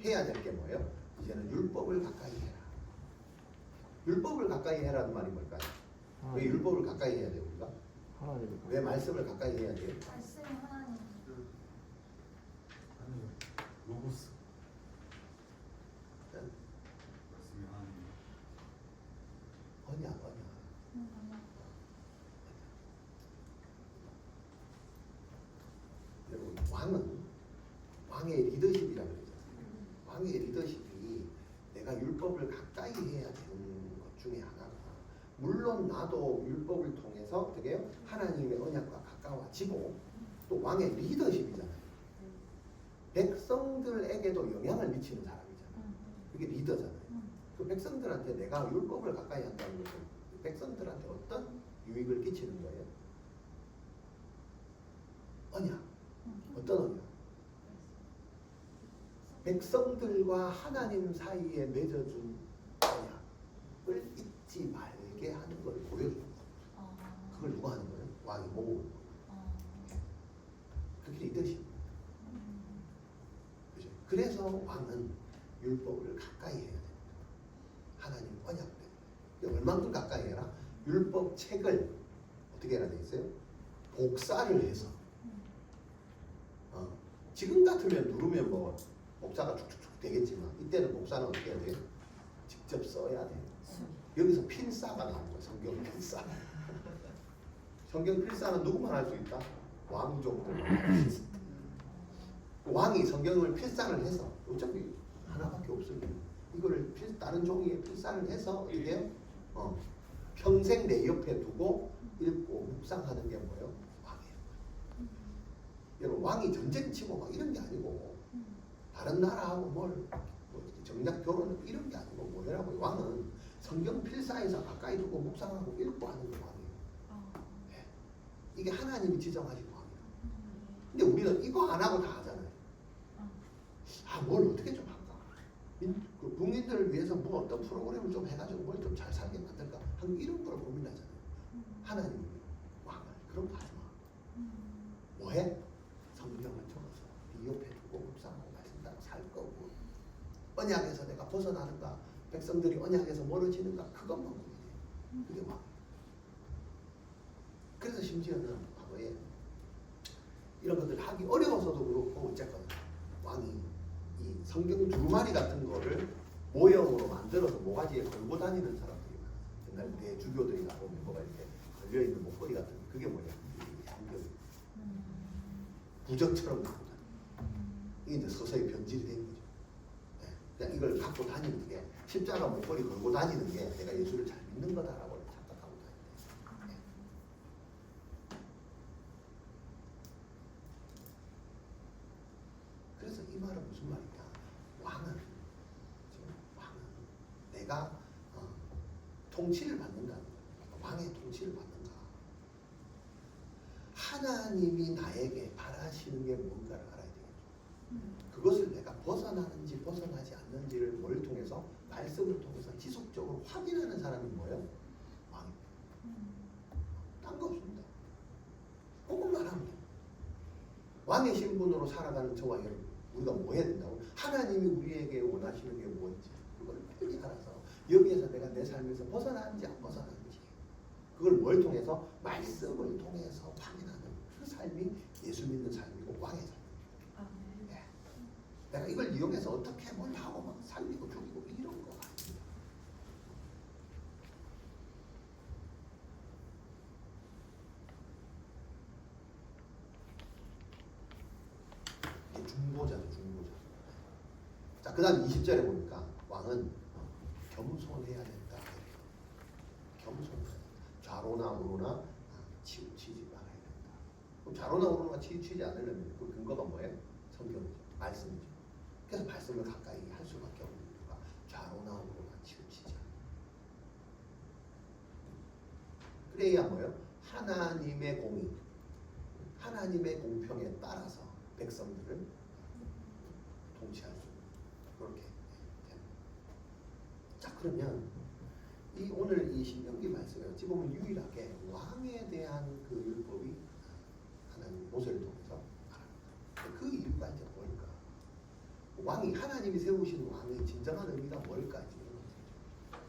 해야 될 게 뭐예요? 이제는 율법을 가까이 해라. 율법을 가까이 해라는 말이 뭘까요? 왜 율법을 가까이 해야 돼요 우리가? 하나님을 왜 말씀을 가까이 해야 돼요? 말씀이 하나님. 로고스 네? 말씀이 하나님. 언약. 여러분 왕은 왕의 리더십이라고 그러잖아요. 왕의 리더십이 내가 율법을 가까이 해야 되는 것 중에 하나가 물론 나도 율법을 통해서 어떻게 해요? 하나님의 언약과 가까워지고 또 왕의 리더십이잖아요. 백성들에게도 영향을 미치는 사람이잖아요. 그게 리더잖아요. 그 백성들한테 내가 율법을 가까이 한다는 것은 백성들한테 어떤 유익을 끼치는 거예요? 언약. 어떤 언약? 백성들과 하나님 사이에 맺어준 언약을 잊지 말게 하는 걸 보여주는 거예요. 그래서 왕은 율법을 가까이 해야 됩니다. 하나님 언약 때문에. 얼만큼 가까이 해라? 율법 책을 어떻게 해야 되겠어요? 복사를 해서 지금 같으면 누르면 뭐 복사가 쭉쭉쭉 되겠지만 이때는 복사는 어떻게 해야 돼요? 직접 써야 돼요. 여기서 필사가 나온 거예요. 성경 필사. 성경 필사는 누구만 할 수 있다? 왕족. 왕이 성경을 필사를 해서 어차피 하나밖에 없으면 이거를 다른 종이에 필사를 해서 어떻게 해요? 평생 내 옆에 두고 읽고 묵상하는 게 뭐예요? 왕이에요. 여러분 왕이 전쟁 치고 막 이런 게 아니고 다른 나라하고 뭐 정작 결혼 이런 게 아니고 뭐라고요? 왕은 성경 필사에서 가까이 두고 묵상하고 읽고 하는 게 왕이에요. 네. 이게 하나님이 지정하신 왕이에요. 근데 우리는 이거 안 하고 다 하잖아요. 뭘 어떻게 좀 할까? 그 국민들을 위해서 뭐 어떤 프로그램을 좀 해가지고 뭘 좀 잘 살게 만들까? 하는 이런 걸 고민하잖아요. 하나님이 왕을 그런 거 하지 마. 뭐해? 성경을 적어서 네 옆에 두고 묵상하고 말씀 따라 살 거고 언약에서 내가 벗어나는가? 백성들이 언약에서 멀어지는가? 그것만 고민해. 그게 왕. 그래서 심지어는 과거에 이런 것들 하기 어려워서도 그렇고 어쨌건 왕이 이 성경 두루마리 같은 거를 모형으로 만들어서 모가지에 걸고 다니는 사람들이 많아요. 옛날 대주교들이 나오면 뭐가 이렇게 걸려있는 목걸이 같은 게 그게 뭐냐? 성경 부적처럼 갖고 다니는 이게 이제 서서히 변질이 된 거죠. 네. 그러니까 이걸 갖고 다니는 게 십자가 목걸이 걸고 다니는 게 내가 예수를 잘 믿는 거다라고 착각하고 다니는 네. 그래서 이 말은 무슨 말이냐? 왕은 내가 통치를 받는다는 거예요. 왕의 통치를 받는가? 하나님이 나에게 바라시는 게 뭔가를 알아야 되겠죠. 그것을 내가 벗어나는지 벗어나지 않는지를 뭘 통해서? 말씀을 통해서 지속적으로 확인하는 사람이 뭐예요? 왕입니다. 딴 거 없습니다. 그것만 하면 돼요. 왕의 신분으로 살아가는 저와 여러분, 우리가 뭐 해야 된다고? 하나님이 우리에게 원하시는 게 뭔지 그걸 빨리 알아서 여기에서 내가 내 삶에서 벗어나는지 안 벗어나는지 그걸 뭘 통해서? 말씀을 통해서 확인하는 그 삶이 예수 믿는 삶이고 왕의 삶입니다. 네. 내가 이걸 이용해서 어떻게 뭘 하고 막 살리고 죽이고 이런 거 아닙니다. 이게 중보자죠, 중보자. 자, 그 다음 20절에 보니까 왕은 겸손해야 된다. 겸손해야 된다. 좌로나 우로나 치우치지 말아야 된다. 그럼 좌로나 우로나 치우치지 않으려면 그 근거가 뭐예요? 성경이죠. 말씀이죠. 그래서 말씀을 가까이 할 수밖에 없는 이유가 좌로나 우로나 치우치지 않는다. 그래야 뭐예요? 하나님의 공의, 하나님의 공평에 따라서 백성들을 통치할 수 있는 그렇게 됩니다. 자, 그러면 이 오늘 이 신명기 말씀에 어찌 보면 유일하게 왕에 대한 그 율법이 하나님 모세를 통해서 말합니다. 그 이유가 이제 뭘까? 왕이 하나님이 세우신 왕의 진정한 의미가 뭘까?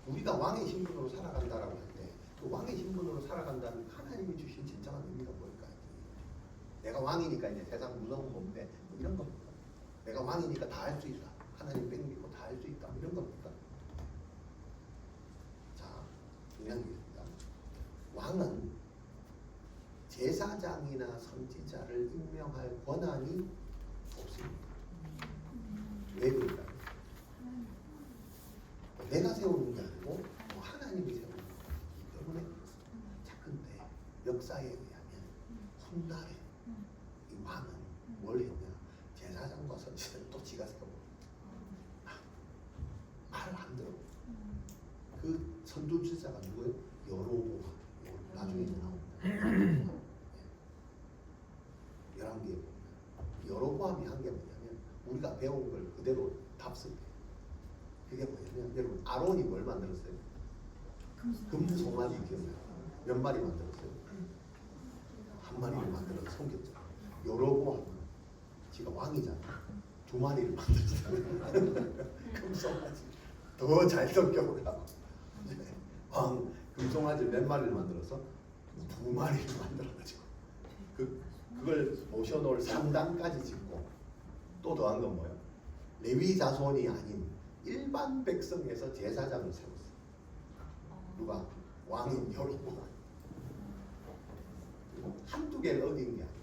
우리가 왕의 신분으로 살아간다라고 할 때 그 왕의 신분으로 살아간다는 하나님이 주신 진정한 의미가 뭘까? 내가 왕이니까 이제 세상 무서운 거 없네 뭐 이런 겁니까? 내가 왕이니까 다 할 수 있다. 하나님 뺑기고 다 할 수 있다. 이런 겁니까? 자, 중요한 게 있습니다. 왕은 제사장이나 선지자를 임명할 권한이 없습니다. 왜 그럴까요? 내가 세우는 게 아니고 하나님이 세우는 거기 때문에 그렇습니다. 자, 근데 역사에 의하면 훗날에 이 왕은 뭘 했냐? 제사장과 선지자를 또 지가 세워버립니다. 말을 안 들어. 그 선두주자가 누구예요? 여로보암. 나중에 이제 나옵니다. 11개에 보면 여로보암이 한 게 뭐냐면 우리가 배운 걸 그대로 답습해요. 그게 뭐냐면 여러분 아론이 뭘 만들었어요? 금송아지 기억나요? 몇 마리 만들었어요? 한 마리를 만들어서 섬겼죠. 여로보암은 지가 왕이잖아. 두 마리를 만들었어요. 금송아지 더 잘 성격을 하고 왕 금송아지 몇 마리를 만들어서 두 마리를 만들어가지고 그걸 모셔놓을 상당까지 짓고 또 더한 건 뭐예요? 레위 자손이 아닌 일반 백성에서 제사장을 세웠어요. 누가? 왕인 여로보암. 한두 개를 얻은 게 아니에요.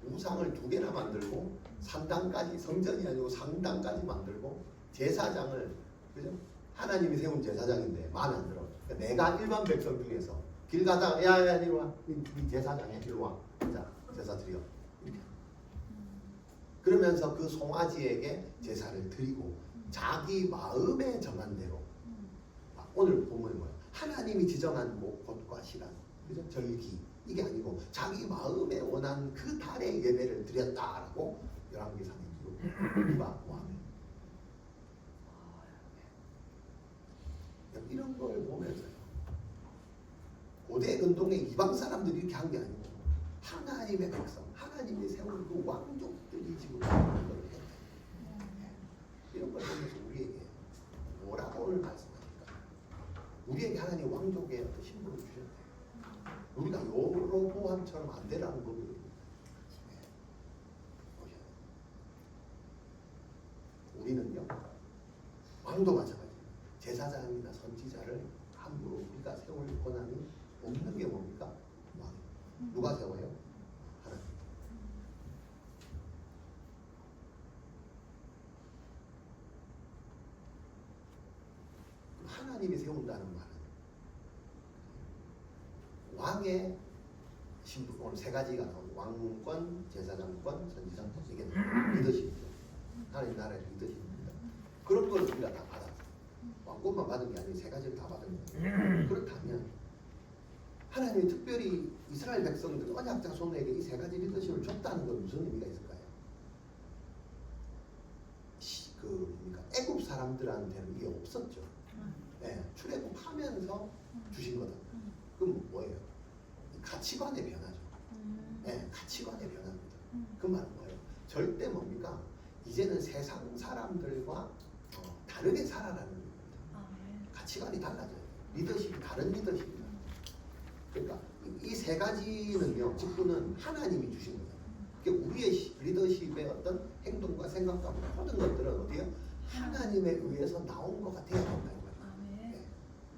우상을 두 개나 만들고 상당까지, 성전이 아니고 상당까지 만들고 제사장을, 그죠? 하나님이 세운 제사장인데 마음에 안 들어. 그러니까 내가 일반 백성 중에서 길 가다가 야야 이리 와, 네 제사장이야, 이리 와, 자 제사 드려. 그러면서 그 송아지에게 제사를 드리고 자기 마음에 정한 대로, 오늘 본문이 뭐야? 하나님이 지정한 뭐 곳과 시간, 그죠? 절기, 이게 아니고 자기 마음에 원한 그 달의 예배를 드렸다라고 열왕기상에 기록해요. 누가? 왕이. 이런 걸 보면서요, 고대 근동의 이방 사람들이 이렇게 한 게 아니고 하나님의 백성, 하나님이 세운 그 왕족들이 지금 이런 걸 했다. 이런 걸 보면서 우리에게 뭐라고 오늘 말씀하니까, 우리에게 하나님 왕족의 어떤 신분을 주셨대요. 우리가 여로보암처럼 안 되라는 거거든요. 우리는요, 왕도 마찬가지예요. 제사장이나 선지자를 함부로 우리가 세울 권한이 없는 게 뭡니까? 왕. 누가 세워요? 하나님. 하나님이 세운다는 말은 왕의 신분, 오늘 세 가지가 나오는 왕권, 제사장권, 선지자권, 이게 리더십이죠. 하나님 나라의 리더십입니다. 그런 걸 우리가 다 받았어요. 왕권만 받은 게 아니고 세 가지를 다 받은 거예요. 그렇다면 하나님이 특별히 이스라엘 백성들, 언약 자손에게 이 세 가지 리더십을 줬다는 건 무슨 의미가 있을까요? 애굽 사람들한테는 이게 없었죠. 네, 출애굽하면서 주신 거다. 그럼 뭐예요? 가치관의 변화죠. 네, 가치관의 변화입니다. 그 말은 뭐예요? 절대 뭡니까? 이제는 세상 사람들과 다르게 살아라는 겁니다. 가치관이 달라져요. 리더십이 다른 리더십이다. 그러니까 이 세 가지는요, 직분은 하나님이 주신 거예요. 그러니까 우리의 리더십의 어떤 행동과 생각과 모든 것들은 어디요? 하나님에 의해서 나온 것 같아야 된다는 거예요. 네.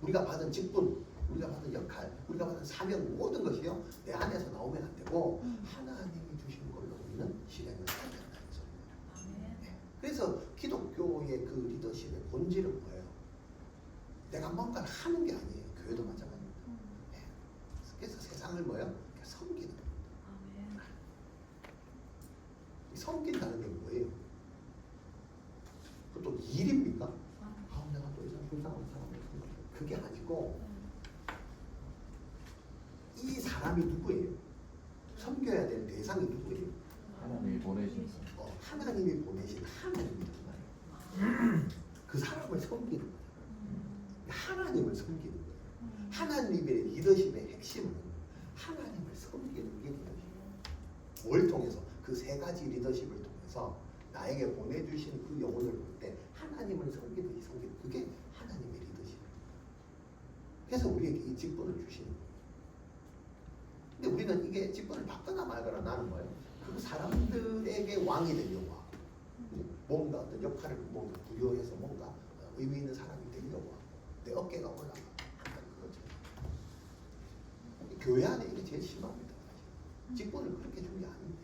우리가 받은 직분, 우리가 받은 역할, 우리가 받은 사명, 모든 것이요, 내 안에서 나오면 안 되고 하나님이 주신 걸로 우리는 실행을 해야 된다는 소리예요. 네. 그래서 기독교의 그 리더십의 본질은 뭐예요? 내가 뭔가를 하는 게 아니에요. 교회도 마찬가지입니다. 네. 그래서 세상을 뭐예요? 섬기는 겁니다. 섬긴다는 게 뭐예요? 그것도 일입니까? 내가 또 이상 불쌍한 사람을 섬겨. 그게 아니고 이 사람이 누구예요? 섬겨야 될 대상이 누구예요? 하나님이 보내신 하나님이 보내신 하나님이란 말이에요. 그 사람을 섬기는 거예요. 하나님을 섬기는 거예요. 하나님의 리더십의 핵심은 하나님을 섬기는 게 리더십이에요. 뭘 통해서? 그 세 가지 리더십을 통해서 나에게 보내주신 그 영혼을 볼 때 하나님을 섬기듯이 섬기는, 그게 하나님의 리더십이에요. 그래서 우리에게 이 직분을 주시는 거예요. 근데 우리는 이게 직분을 받거나 말거나, 나는 뭐예요? 그 사람들에게 왕이 되려고 하고, 뭔가 어떤 역할을 뭔가 부여해서 뭔가 의미 있는 사람이 되려고 하고, 내 어깨가 올라가 한다는 거죠. 교회 안에 이게 제일 심합니다. 직분을 그렇게 준 게 아닌데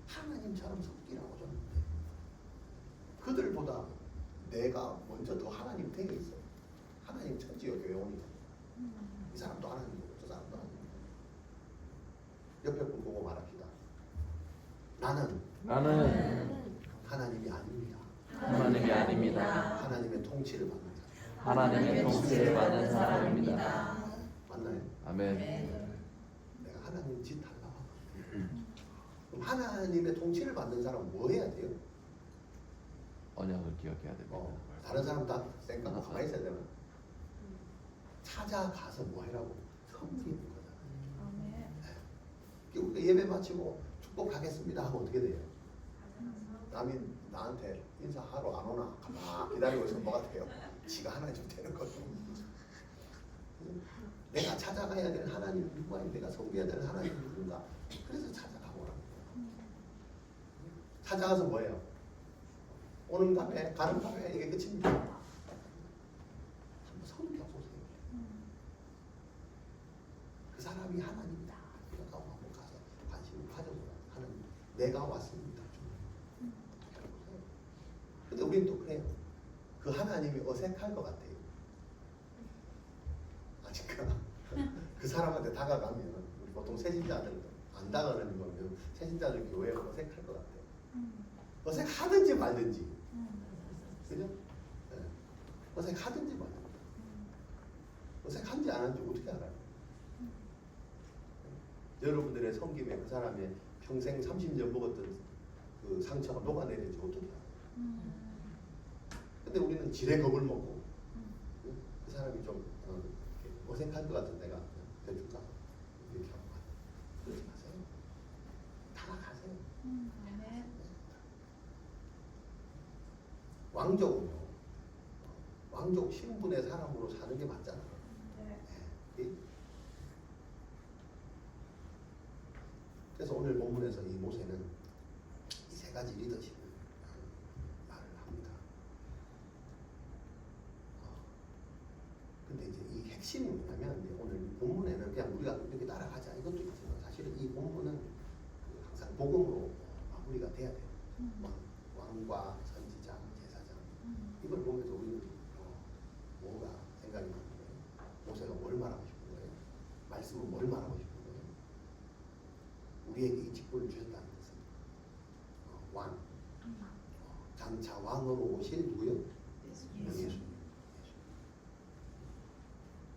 하나님처럼 섬기라고 줬는데, 그들보다 내가 먼저 더 하나님 되어 있어요. 하나님 천지여 교회원이다. 이 사람도 하나님이고 저 사람도 하나님이고. 옆에 분 보고 말합시다. 나는 하나님이 아닙니다. 하나님이 아닙니다. 하나님의 통치를 받는 사람. 하나님의 통치를 받는 사람입니다. 맞나요? 아멘. 내가 하나님 짓 하려고. 그럼 하나님의 통치를 받는 사람은 뭐 해야 돼요? 언약을 기억해야 됩니다. 다른 사람 다 생각하고 가만히 있어야 되나? 찾아가서 뭐 하라고? 섬기는 거잖아요. 우리가 예배 마치고 축복하겠습니다 하고 어떻게 돼요? 남이 나한테 인사하러 안 오나 가만 기다리고 있으면 뭐가 돼요? 지가 하나님 되는 거죠. 내가 찾아가야 될 하나님 누구야? 내가 섬겨야 될 하나님 누군가? 그래서 찾아가보라는 거예요. 찾아가서 뭐예요? 오는 밤에 가는 밤에 이게 끝입니다. 한번 섬겨보세요. 그 사람이 하나님이다. 생각하고 한번 가서 관심을 가져보라. 하나님, 내가 왔습니다. 해보세요. 근데 우리는 또 그래요. 그 하나님이 어색할 것 같아요. 아직까 그 사람한테 다가가면 우리 보통 새신자들 안 다가가는 거면 새신자들 교회에 어색할 것 같아요. 어색하든지 말든지, 그죠? 네. 어색하든지 말든지. 어색한지 안 한지 어떻게 알아요? 여러분들의 섬김에 그 사람의 평생 30년 먹었던 그 상처가 녹아내릴지 어떻게 알아요? 근데 우리는 지레 겁을 먹고 그 사람이 좀 어색할 것 같은 내가 해줄까? 이렇게 하고 가요. 그러지 마세요. 다가가세요. 왕족은요, 왕족 신분의 사람으로 사는 게 맞잖아요. 네. 그래서 오늘 본문에서 이 모세는 이 세 가지 리더십을 말을 합니다. 근데 이제 이 핵심이 뭐냐면 이제 오늘 본문에는 그냥 우리가 이렇게 따라가자 이것도 있지만 사실은 이 본문은 그 항상 복음으로 마무리가 돼야 돼요. 왕과 선지자, 제사장 이걸 보면서 우리는 뭐가 생각이 나는 거예요? 모세가 뭘 말하고 싶은 거예요? 말씀은 뭘 말하고 싶은 거예요? 우리에게 이 직분을 주셨다는 것은 왕, 장차 왕으로 오실 누구요? 예수님.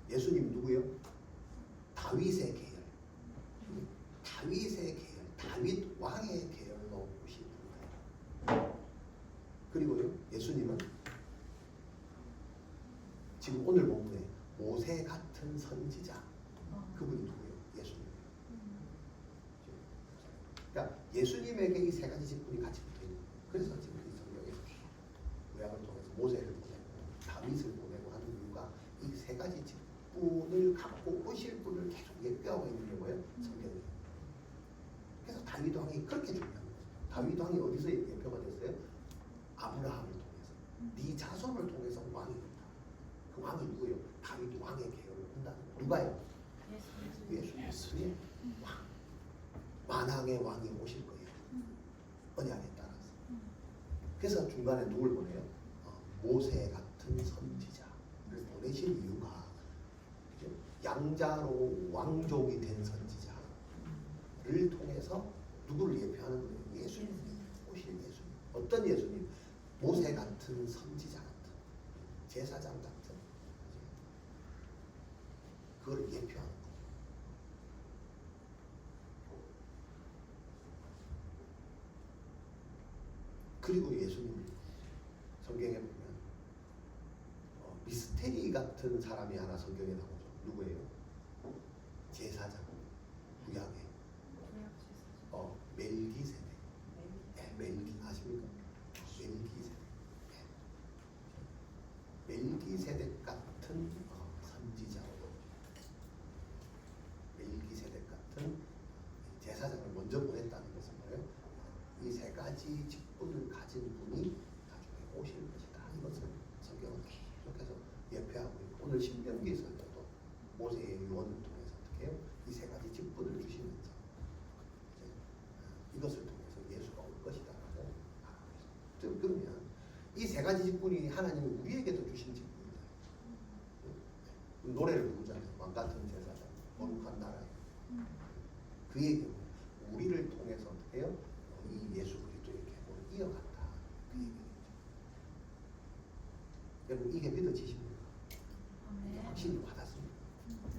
예수님 누구요? 다윗의 계열, 다윗의 계열, 다윗 왕의 계열로 오신 분이에요. 그리고요, 예수님은 지금 오늘 본문에 모세 같은 선지자, 그분이 누구예요? 예수님이에요. 그러니까 예수님에게 이 세 가지 직분이 같이 붙어 있는 거예요. 그래서 지금 이 성경에서 구약을 통해서 모세를 보내고 다윗을 보내고 하는 이유가 이 세 가지 직분을 갖고 오실 분을 계속 예표하고 있는 게 뭐예요? 성경이에요. 그래서 다윗 왕이 그렇게 중요한 거예요. 다윗 왕이 어디서 예표가 됐어요? 아브라함을 통해서, 네 자손을 통해서 왕이 된다. 그 왕이 누구예요? 다윗 왕의 계열을 한다는 거예요. 누가요? 예수님 왕, 만왕의 왕이 오실 거예요. 언약에 따라서. 그래서 중간에 누굴 보내요? 모세 같은 선지자를 보내신 이유가 양자로 왕족이 된 선지자를 통해서 누구를 예표하는 거예요? 예수님, 오실 예수님. 어떤 예수님? 모세 같은 선지자 같은, 제사장 같은, 그걸 예표하는 거예요. 그리고 예수님을 성경에 보면 미스테리 같은 사람이 하나 성경에 나오죠. 누구예요? 제사장. 구약에 멜기세덱. 멜기 아십니까? 멜기세덱 같은 선지자로, 멜기세덱 같은 제사장을 먼저 보냈다는 것은 뭐예요? 이 세 가지 직분을 가진 분이 나중에 오실 것이다. 이것을 성경은 계속해서 예표하고 있고, 오늘 신명기에서도 모세의 유언을 통해서 어떻게 해요? 이 세 가지 직분을 주시면서 이것을 통해서 예수가 올 것이다라고 말하고 있습니다. 그러면 이 세 가지 직분이 하나님이 우리에게도 주신 직분입니다. 노래를 부르잖아요. 왕 같은 제사장, 거룩한 나라에. 그 얘기는 우리를 통해서 어떻게 해요? 이 예수 그리스도의 계보를 이어간다. 그 얘기죠. 여러분 이게 믿어지십니까? 확신을 받았습니까?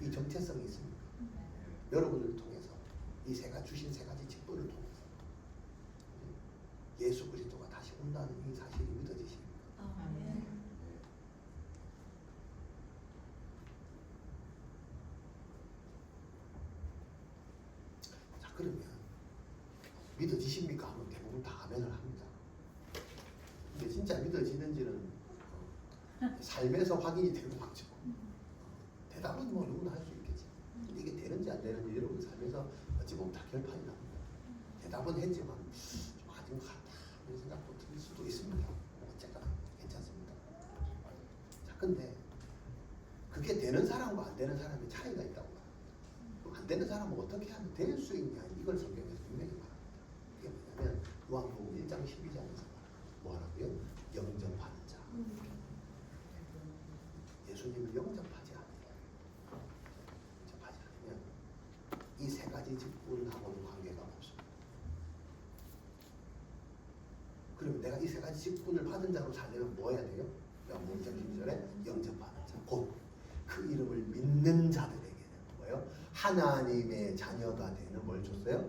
이 정체성이 있습니까? 여러분을 통해서 이 주신 세 가지 직분을 통해서 예수 그리스도가 다시 온다는 이 사실이 믿어지십니까? 자, 그러면 믿어지십니까? 하면 대부분 다 아멘을 합니다. 삶에서 확인이 되는 거죠. 대답은 뭐 누구나 할 수 있겠지. 근데 이게 되는지 안 되는지 여러분 삶에서 어찌 보면 다 결판이 납니다. 대답은 했지만 좀 아닌 것 같다 이런 생각도 들 수도 있습니다. 어쨌거나 괜찮습니다. 자, 근데 그게 되는 사람과 안 되는 사람의 차이가 있다고 봐요. 그럼 안 되는 사람은 어떻게 하면 될 수 있냐 이걸 성경에서 분명히 말합니다. 그게 뭐냐면 요한복음 1장 12장에서 뭐하라고요? 영접하는 자. 예수님을 영접하지 않으면 이 세 가지 직분하고는 관계가 없습니다. 그럼 내가 이 세 가지 직분을 받은 자로 살려면 뭐 해야 돼요? 요한복음 1장 12절에 영접하는 자. 곧 그 이름을 믿는 자들에게는 뭐예요? 하나님의 자녀가 되는 뭘 줬어요?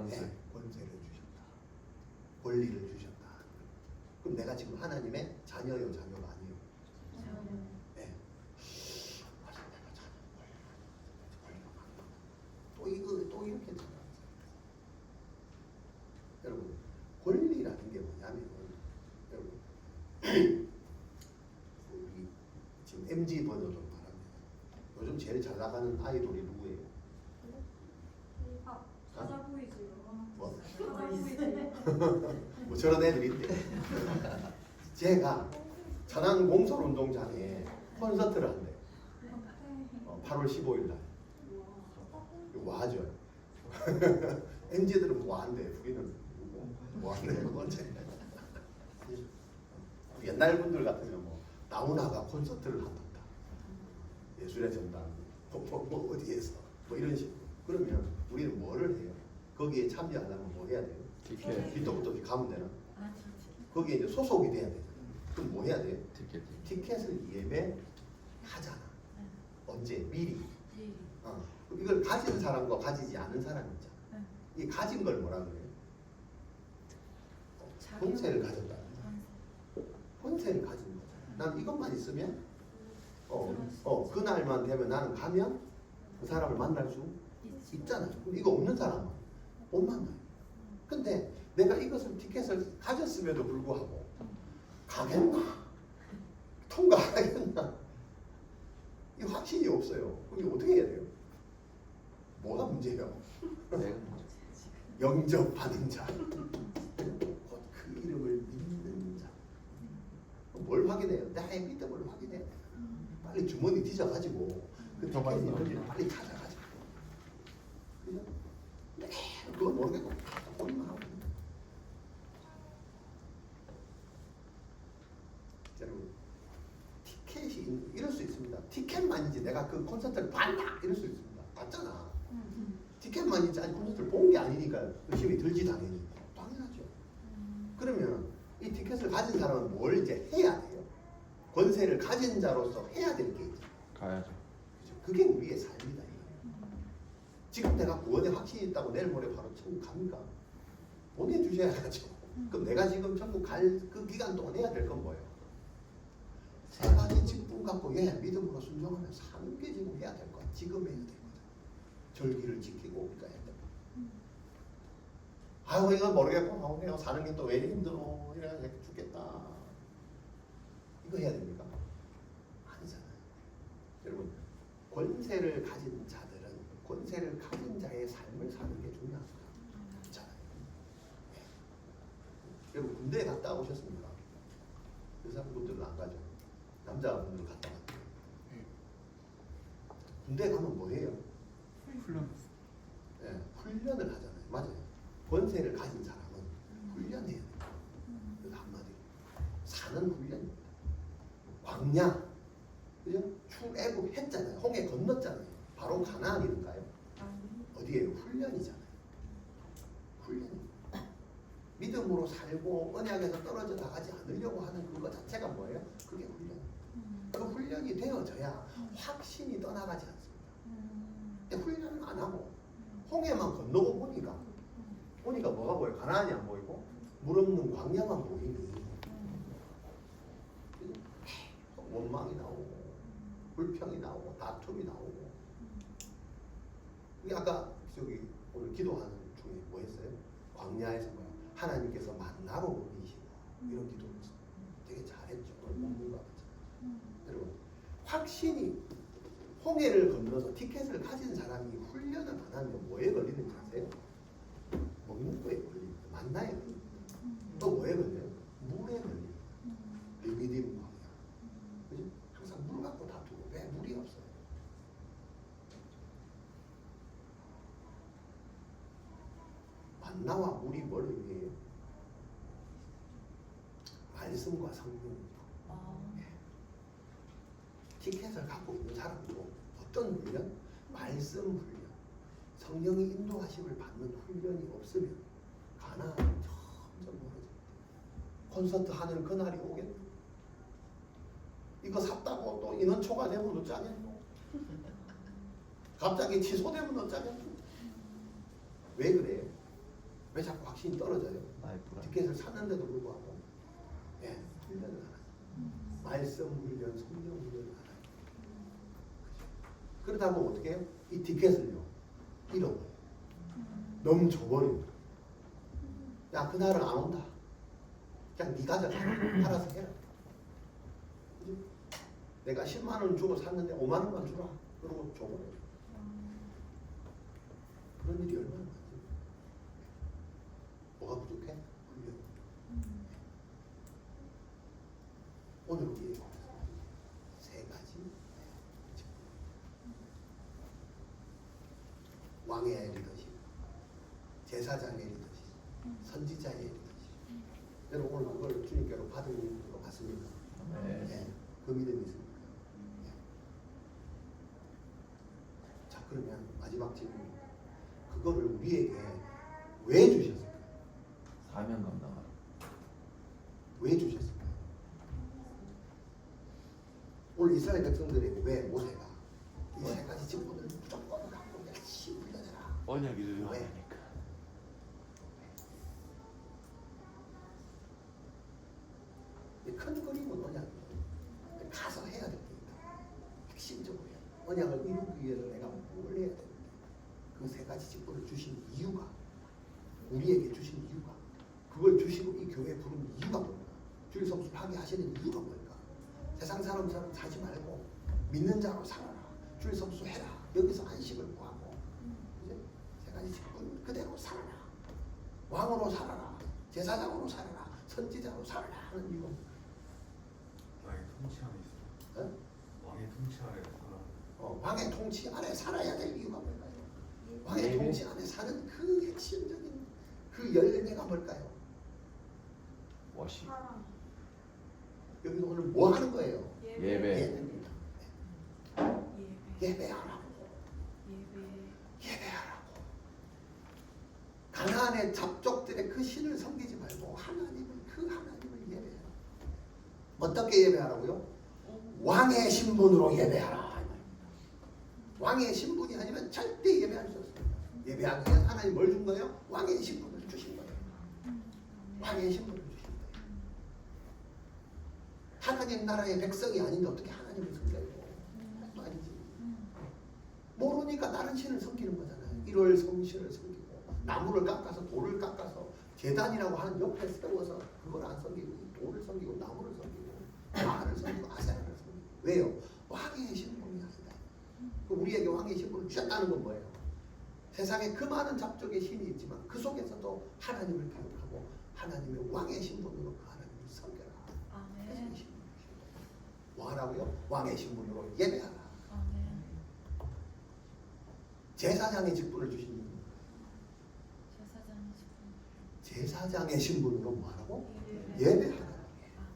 네, 권세를 주셨다. 권리를 주셨다. 그럼 내가 지금 하나님의 자녀요, 자녀가 아니에요? 네. 아직 내가 자녀 또 이렇게 찾아. 여러분 권리라는 게 뭐냐면 여러분 우리 지금 MZ 번호로 말합니다. 요즘 제일 잘 나가는 아이돌이 누구예요? 사자 보이즈요. 뭐? 사자 보이즈. 뭐 저런 애들이 있대. 제가 천안 공설운동장에 콘서트를 한대. 8월 15일 날. 이거 뭐 하죠? MZ들은 뭐 한대. 우리는 뭐 한대. 언제? 옛날 분들 같으면 뭐 나훈아가 콘서트를 한단다. 예술의 전당 뭐 어디에서 뭐 이런 식으로. 그러면 우리는 뭐를 해요? 거기에 참여하려면 뭐 해야 돼요? 티켓. 비토부터 가면 되나? 거기에 이제 소속이 돼야 되잖아. 그럼 뭐 해야 돼요? 티켓. 티켓을 예매하잖아. 언제? 미리. 그럼 이걸 가진 사람과 가지지 않은 사람 있잖아. 이 가진 걸 뭐라 그래요? 본세를 가졌다. 본세를 가진 거잖아. 난 이것만 있으면 그날만 되면 나는 가면 그 사람을 만날 수 있잖아요. 근데 이거 없는 사람은 못 만나요. 근데 내가 이것을 티켓을 가졌음에도 불구하고 가겠나? 통과하겠나? 이 확신이 없어요. 그럼 이거 어떻게 해야 돼요? 뭐가 문제예요? 영접하는 자. 곧 그 이름을 믿는 자. 뭘 확인해요? 나의 믿음을 확인해야 돼. 빨리 주머니 뒤져가지고 그 티켓이 있는지 빨리 찾아가지고. 그죠? 네, 그거 모르겠고 보기만 하고. 여러분 티켓이 이럴 수 있습니다. 티켓만이지 내가 그 콘서트를 봤나 이럴 수 있습니다. 봤잖아. 티켓만이지 아직 콘서트를 본 게 아니니까 의심이 들지 당연하죠. 그러면 이 티켓을 가진 사람은 뭘 이제 해야 돼요? 권세를 가진 자로서 해야 될 게 있죠. 가야죠. 그죠? 그게 우리의 삶이다. 지금 내가 구원에 확신이 있다고 내일 모레 바로 천국 갑니까? 보내주셔야죠. 그럼 내가 지금 천국 갈 그 기간 동안 해야 될 건 뭐예요? 세 가지 직분 갖고 믿음으로 순종하며 사는 게 지금 해야 될 거야. 지금 해야 될 거야. 절기를 지키고 우리가 해야 돼. 아유 이건 모르겠고 내가 사는 게 또 왜 이리 힘들어 이래 죽겠다. 이거 해야 됩니까? 아니잖아요. 여러분 권세를 가진 자들은 권세를 가진 자의 삶을 사는 게 중요합니다. 그렇잖아요. 네. 여러분 군대에 갔다 오셨습니까? 여자분들은 안 가죠. 남자분들은 갔다 왔대요. 군대 가면 뭐 해요? 네, 훈련을 하잖아요. 맞아요. 권세를 가진 사람은 훈련해야 돼요. 그래서 한마디로 사는 훈련입니다. 광야, 그죠? 출애굽 했잖아요. 홍해 건넜잖아요. 바로 가나안인가요? 어디에요? 훈련이잖아요. 훈련입니다. 믿음으로 살고 언약에서 떨어져 나가지 않으려고 하는 그거 자체가 뭐예요? 그게 훈련. 그 훈련이 되어져야 확신이 떠나가지 않습니다. 근데 훈련은 안 하고 홍해만 건너고 보니까 뭐가 보여요? 가나안이 안 보이고 물 없는 광야만 보이니 원망이 나오고 불평이 나오고 다툼이 나오고. 아까 저기 오늘 기도하는 중에 뭐 했어요? 광야에서 뭐야? 하나님께서 만나로 보이시고 이런 기도 되게 잘했죠. 오늘 본문과 같이. 여러분 확신이 홍해를 건너서 티켓을 가진 사람이 훈련을 안 하면 뭐에 걸리는지 아세요? 먹는 거에 걸립니다. 만나에 걸립니다. 또 뭐에 걸려요? 물에 걸립니다. 리미디움 방향. 그죠? 항상 물 갖고 다투고 왜 물이 없어요? 만나와 물이 뭘 의미해요? 말씀과 성령입니다. 티켓을 갖고 있는 사람도 어떤 훈련? 말씀 훈련, 성령의 인도하심을 받는 훈련이 없으면 가나안은 점점 멀어집니다. 콘서트 하는 그날이 오겠네. 이거 샀다고 또 인원 초과되면 어쩌겠노? 갑자기 취소되면 어쩌겠노? 왜 그래요? 왜 자꾸 확신이 떨어져요? 나의 불안. 티켓을 샀는데도 불구하고 훈련을 안 하죠. 말씀 훈련, 성령 훈련을 안 하죠. 그러다 보면 어떻게 해요? 이 티켓을요 잃어버려요. 너무 줘버려요. 야 그날은 안 온다. 그냥 네 가져가. 알아서 해라. 그죠? 내가 10만 원 주고 샀는데 5만 원만 주라. 그러고 줘버려요. 그런 일이 얼마나 많지? 뭐가 부족해? 훈련. 오늘 우리 세 가지 왕의 리더십, 제사장의 리더십, 선지자의 리더십. 여러분 오늘 그걸 주님께로 받은 것 같습니까? 네. 네, 그 믿음이 있습니까? 네. 자 그러면 마지막 질문. 그거를 우리에게 왜 주셨을까요? 사명 감당하라. 왜 주셨을까요? 오늘 이스라엘 백성들에게 왜 모세가 이 세 가지 직분을 무조건 갖고 열심히 훈련해라. 언약이 왜? 중요하니까. 이 큰 그림은 언약이에요. 가서 해야 될 게 있다. 핵심적으로 해야 돼. 언약을 이루기 위해서 내가 뭘 해야 되는데 그 세 가지 직분을 주신 이유가 우리에게 주신 이유가 그걸 주시고 이 교회에 부른 이유가 뭘까? 주일 성수 하게 하시는 이유가 뭘까? 세상 사람처럼 사지 말고 믿는 자로 살아라. 주일 성수 해라. 여기서 안식을 구하고 이제 세 가지 직분 그대로 살아라. 왕으로 살아라. 제사장으로 살아라. 선지자로 살아라 하는 이유. 나의 통치 안에 있어. 어? 왕의 통치 아래 살아. 왕의 통치 안에 살아야 될 이유가 뭘까요? 왕의 통치 안에 사는 그 핵심적인 그 열매가 뭘까요? 워시. 사랑. 여기서 오늘 뭐 하는 거예요? 예배. 예배입니다. 예배. 예배하라고. 예배. 예배하라고. 가나안의 잡족들의 그 신을 섬기지 말고 그 하나님을 예배해라. 어떻게 예배하라고요? 왕의 신분으로 예배하라. 왕의 신분이 아니면 절대 예배할 수 없습니다. 예배하기 위해서 하나님 뭘 준 거예요? 왕의 신분을 주신 거예요. 왕의 신분을 주신 거예요. 하나님 나라의 백성이 아닌데 어떻게 하나님을 섬겨요? 또 아니지. 모르니까 다른 신을 섬기는 거잖아요. 1월 성신을 섬기고 나무를 깎아서 돌을 깎아서 제단이라고 하는 옆에 세워서 그걸 안 섬기고 돌을 섬기고 나무를 섬기고 마을을 섬기고 아세라를 섬기고. 왜요? 왕의 신분이 아니다. 우리에게 왕의 신분을 주셨다는 건 뭐예요? 세상에 그 많은 잡족의 신이 있지만 그 속에서도 하나님을 기억하고 하나님의 왕의 신분으로 그 하나님을 섬겨라. 아멘. 뭐 하라고요? 왕의 신분으로 예배하라. 아멘. 제사장의 직분을 주신 이유. 제사장의 신분으로 뭐 하라고? 예배하라.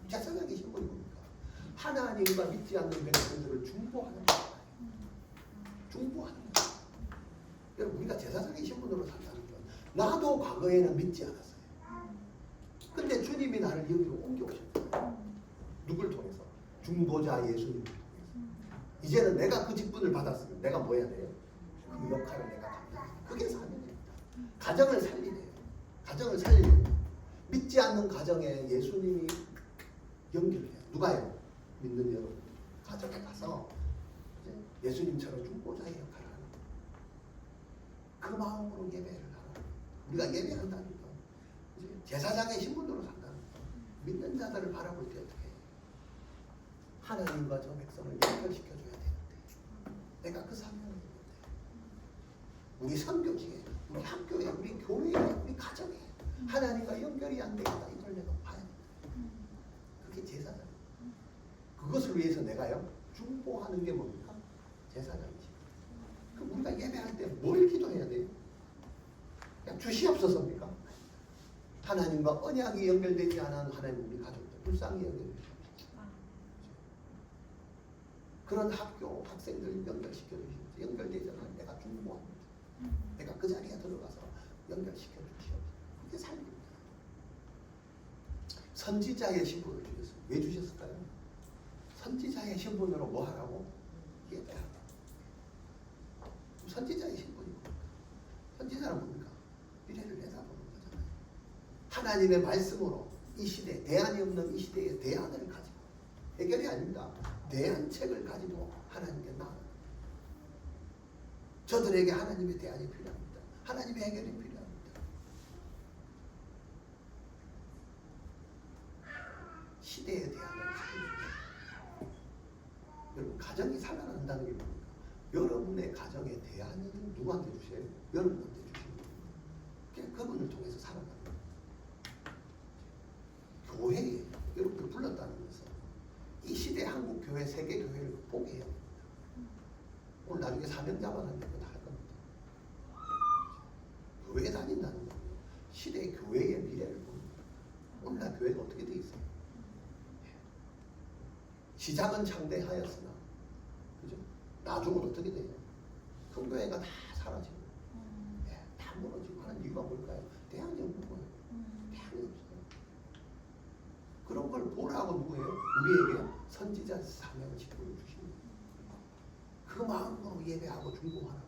제사장의 신분이 뭡니까? 하나님과 믿지 않는 백성들을 중보하는 거예요. 중보하는 거예요. 여러분 우리가 제사장의 신분으로 산다는 건 나도 과거에는 믿지 않았어요. 근데 주님이 나를 여기로 옮겨오셨어요. 누굴 통해서? 중보자 예수님을 통해서. 이제는 내가 그 직분을 받았으면 내가 뭐 해야 돼요? 그 역할을 내가 감당해야 돼요. 그게 사명입니다. 가정을 살리네요. 가정을 살리는 믿지 않는 가정에 예수님이 연결해요. 누가요? 믿는 여러분 가정에 가서 예수님처럼 중보자의 역할을 하는 거예요. 그 마음으로 예배를 하라. 우리가 예배한다는 건 제사장의 신분으로 산다는 건 믿는 자들을 바라볼 때 어떻게 해요? 하나님과 저 백성을 연결시켜줘야 되는데 내가 그 사명을 했는데 우리 선교지에, 우리 학교에, 우리 교회에, 우리 가정에 하나님과 연결이 안 되겠다. 이걸 내가 봐야 돼. 그게 제사장. 그것을 위해서 내가요 중보하는 게 뭡니까? 제사장이지. 그럼 우리가 예배할 때 뭘 기도해야 돼요? 그냥 주시옵소서입니까? 하나님과 언약이 연결되지 않은 하나님 우리 가족들 불쌍히 여겨주시옵소서. 그런 학교 학생들 연결시켜 주시옵소서. 연결되지 않은 내가 중보합니다. 내가 그 자리에 들어가서 연결시켜 주시옵소서. 그게 삶입니다. 선지자의 신분을 주셨어요. 왜 주셨을까요? 선지자의 신분으로 뭐 하라고? 예배하라고. 선지자의 신분이 뭡니까? 선지자는 뭡니까? 미래를 내다보는 거잖아요. 하나님의 말씀으로 이 시대, 대안이 없는 이 시대에 대안을 가지고, 해결이 아닙니다. 대안책을 가지고 하나님께 나아가는 거예요. 저들에게 하나님의 대안이 필요합니다. 하나님의 해결이 필요합니다. 시대의 대안을 찾으십시오. 여러분, 가정이 살아난다는 게 뭡니까? 여러분의 가정의 대안은 누구한테 주세요? 여러분한테 주시는 거예요. 그냥 그분을 통해서 살아가는 거예요. 교회에 여러분들 불렀다는 것은 이 시대 한국 교회, 세계 교회를 보게 해야 됩니다. 오늘 나중에 사명 잡아가는데 그거 다 할 겁니다. 교회 다닌다는 건 시대 교회의 미래를 봅니다. 오늘날 교회가 어떻게 돼 있어요? 시작은 창대하였으나, 그죠? 나중은 어떻게 돼요? 큰 교회가 다 사라지고, 다 무너지고 하는 이유가 뭘까요? 대안이 없는 거예요. 대안이 없어요. 그런 걸 보라고 누구예요? 우리에게 선지자 사명을 직분을 주십니다. 그 마음으로 예배하고 중보하라.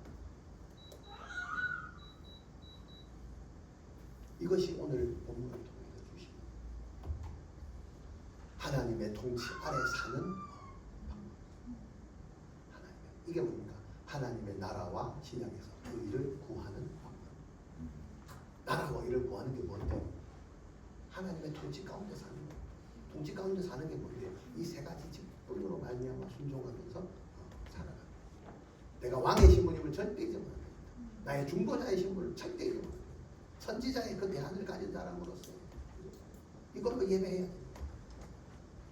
이것이 오늘 본문을 통해서 주신 하나님의 통치 아래 사는 하나님. 이게 뭡니까? 하나님의 나라와 신약에서 의를 구하는 방법. 나라와 의를 구하는 게 뭔데요? 하나님의 통치 가운데 사는 거예요. 통치 가운데 사는 게 뭔데요? 이 세 가지 직분으로 말미암아 순종하면서 살아가는 거예요. 내가 왕의 신분임을 절대 잊으면 안 됩니다. 나의 중보자의 신분을 절대 잊으면 안 됩니다. 선지자의 그 대안을 가진 사람으로서 이걸로 예배해야 됩니다.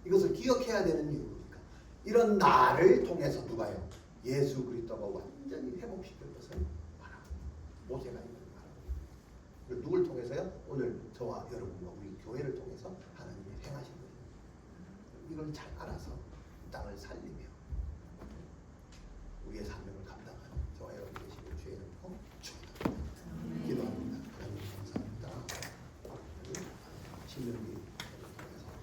이것을 기억해야 되는 이유입니까? 이런 나를 통해서 누가요? 예수 그리스도가 완전히 회복시킬 것을 바랍니다. 모세가 있는 바랍니다. 누굴 통해서요? 오늘 저와 여러분과 우리 교회를 통해서 하나님이 행하신 거예요. 이걸 잘 알아서 이 땅을 살리며 우리의 사명을 감당하는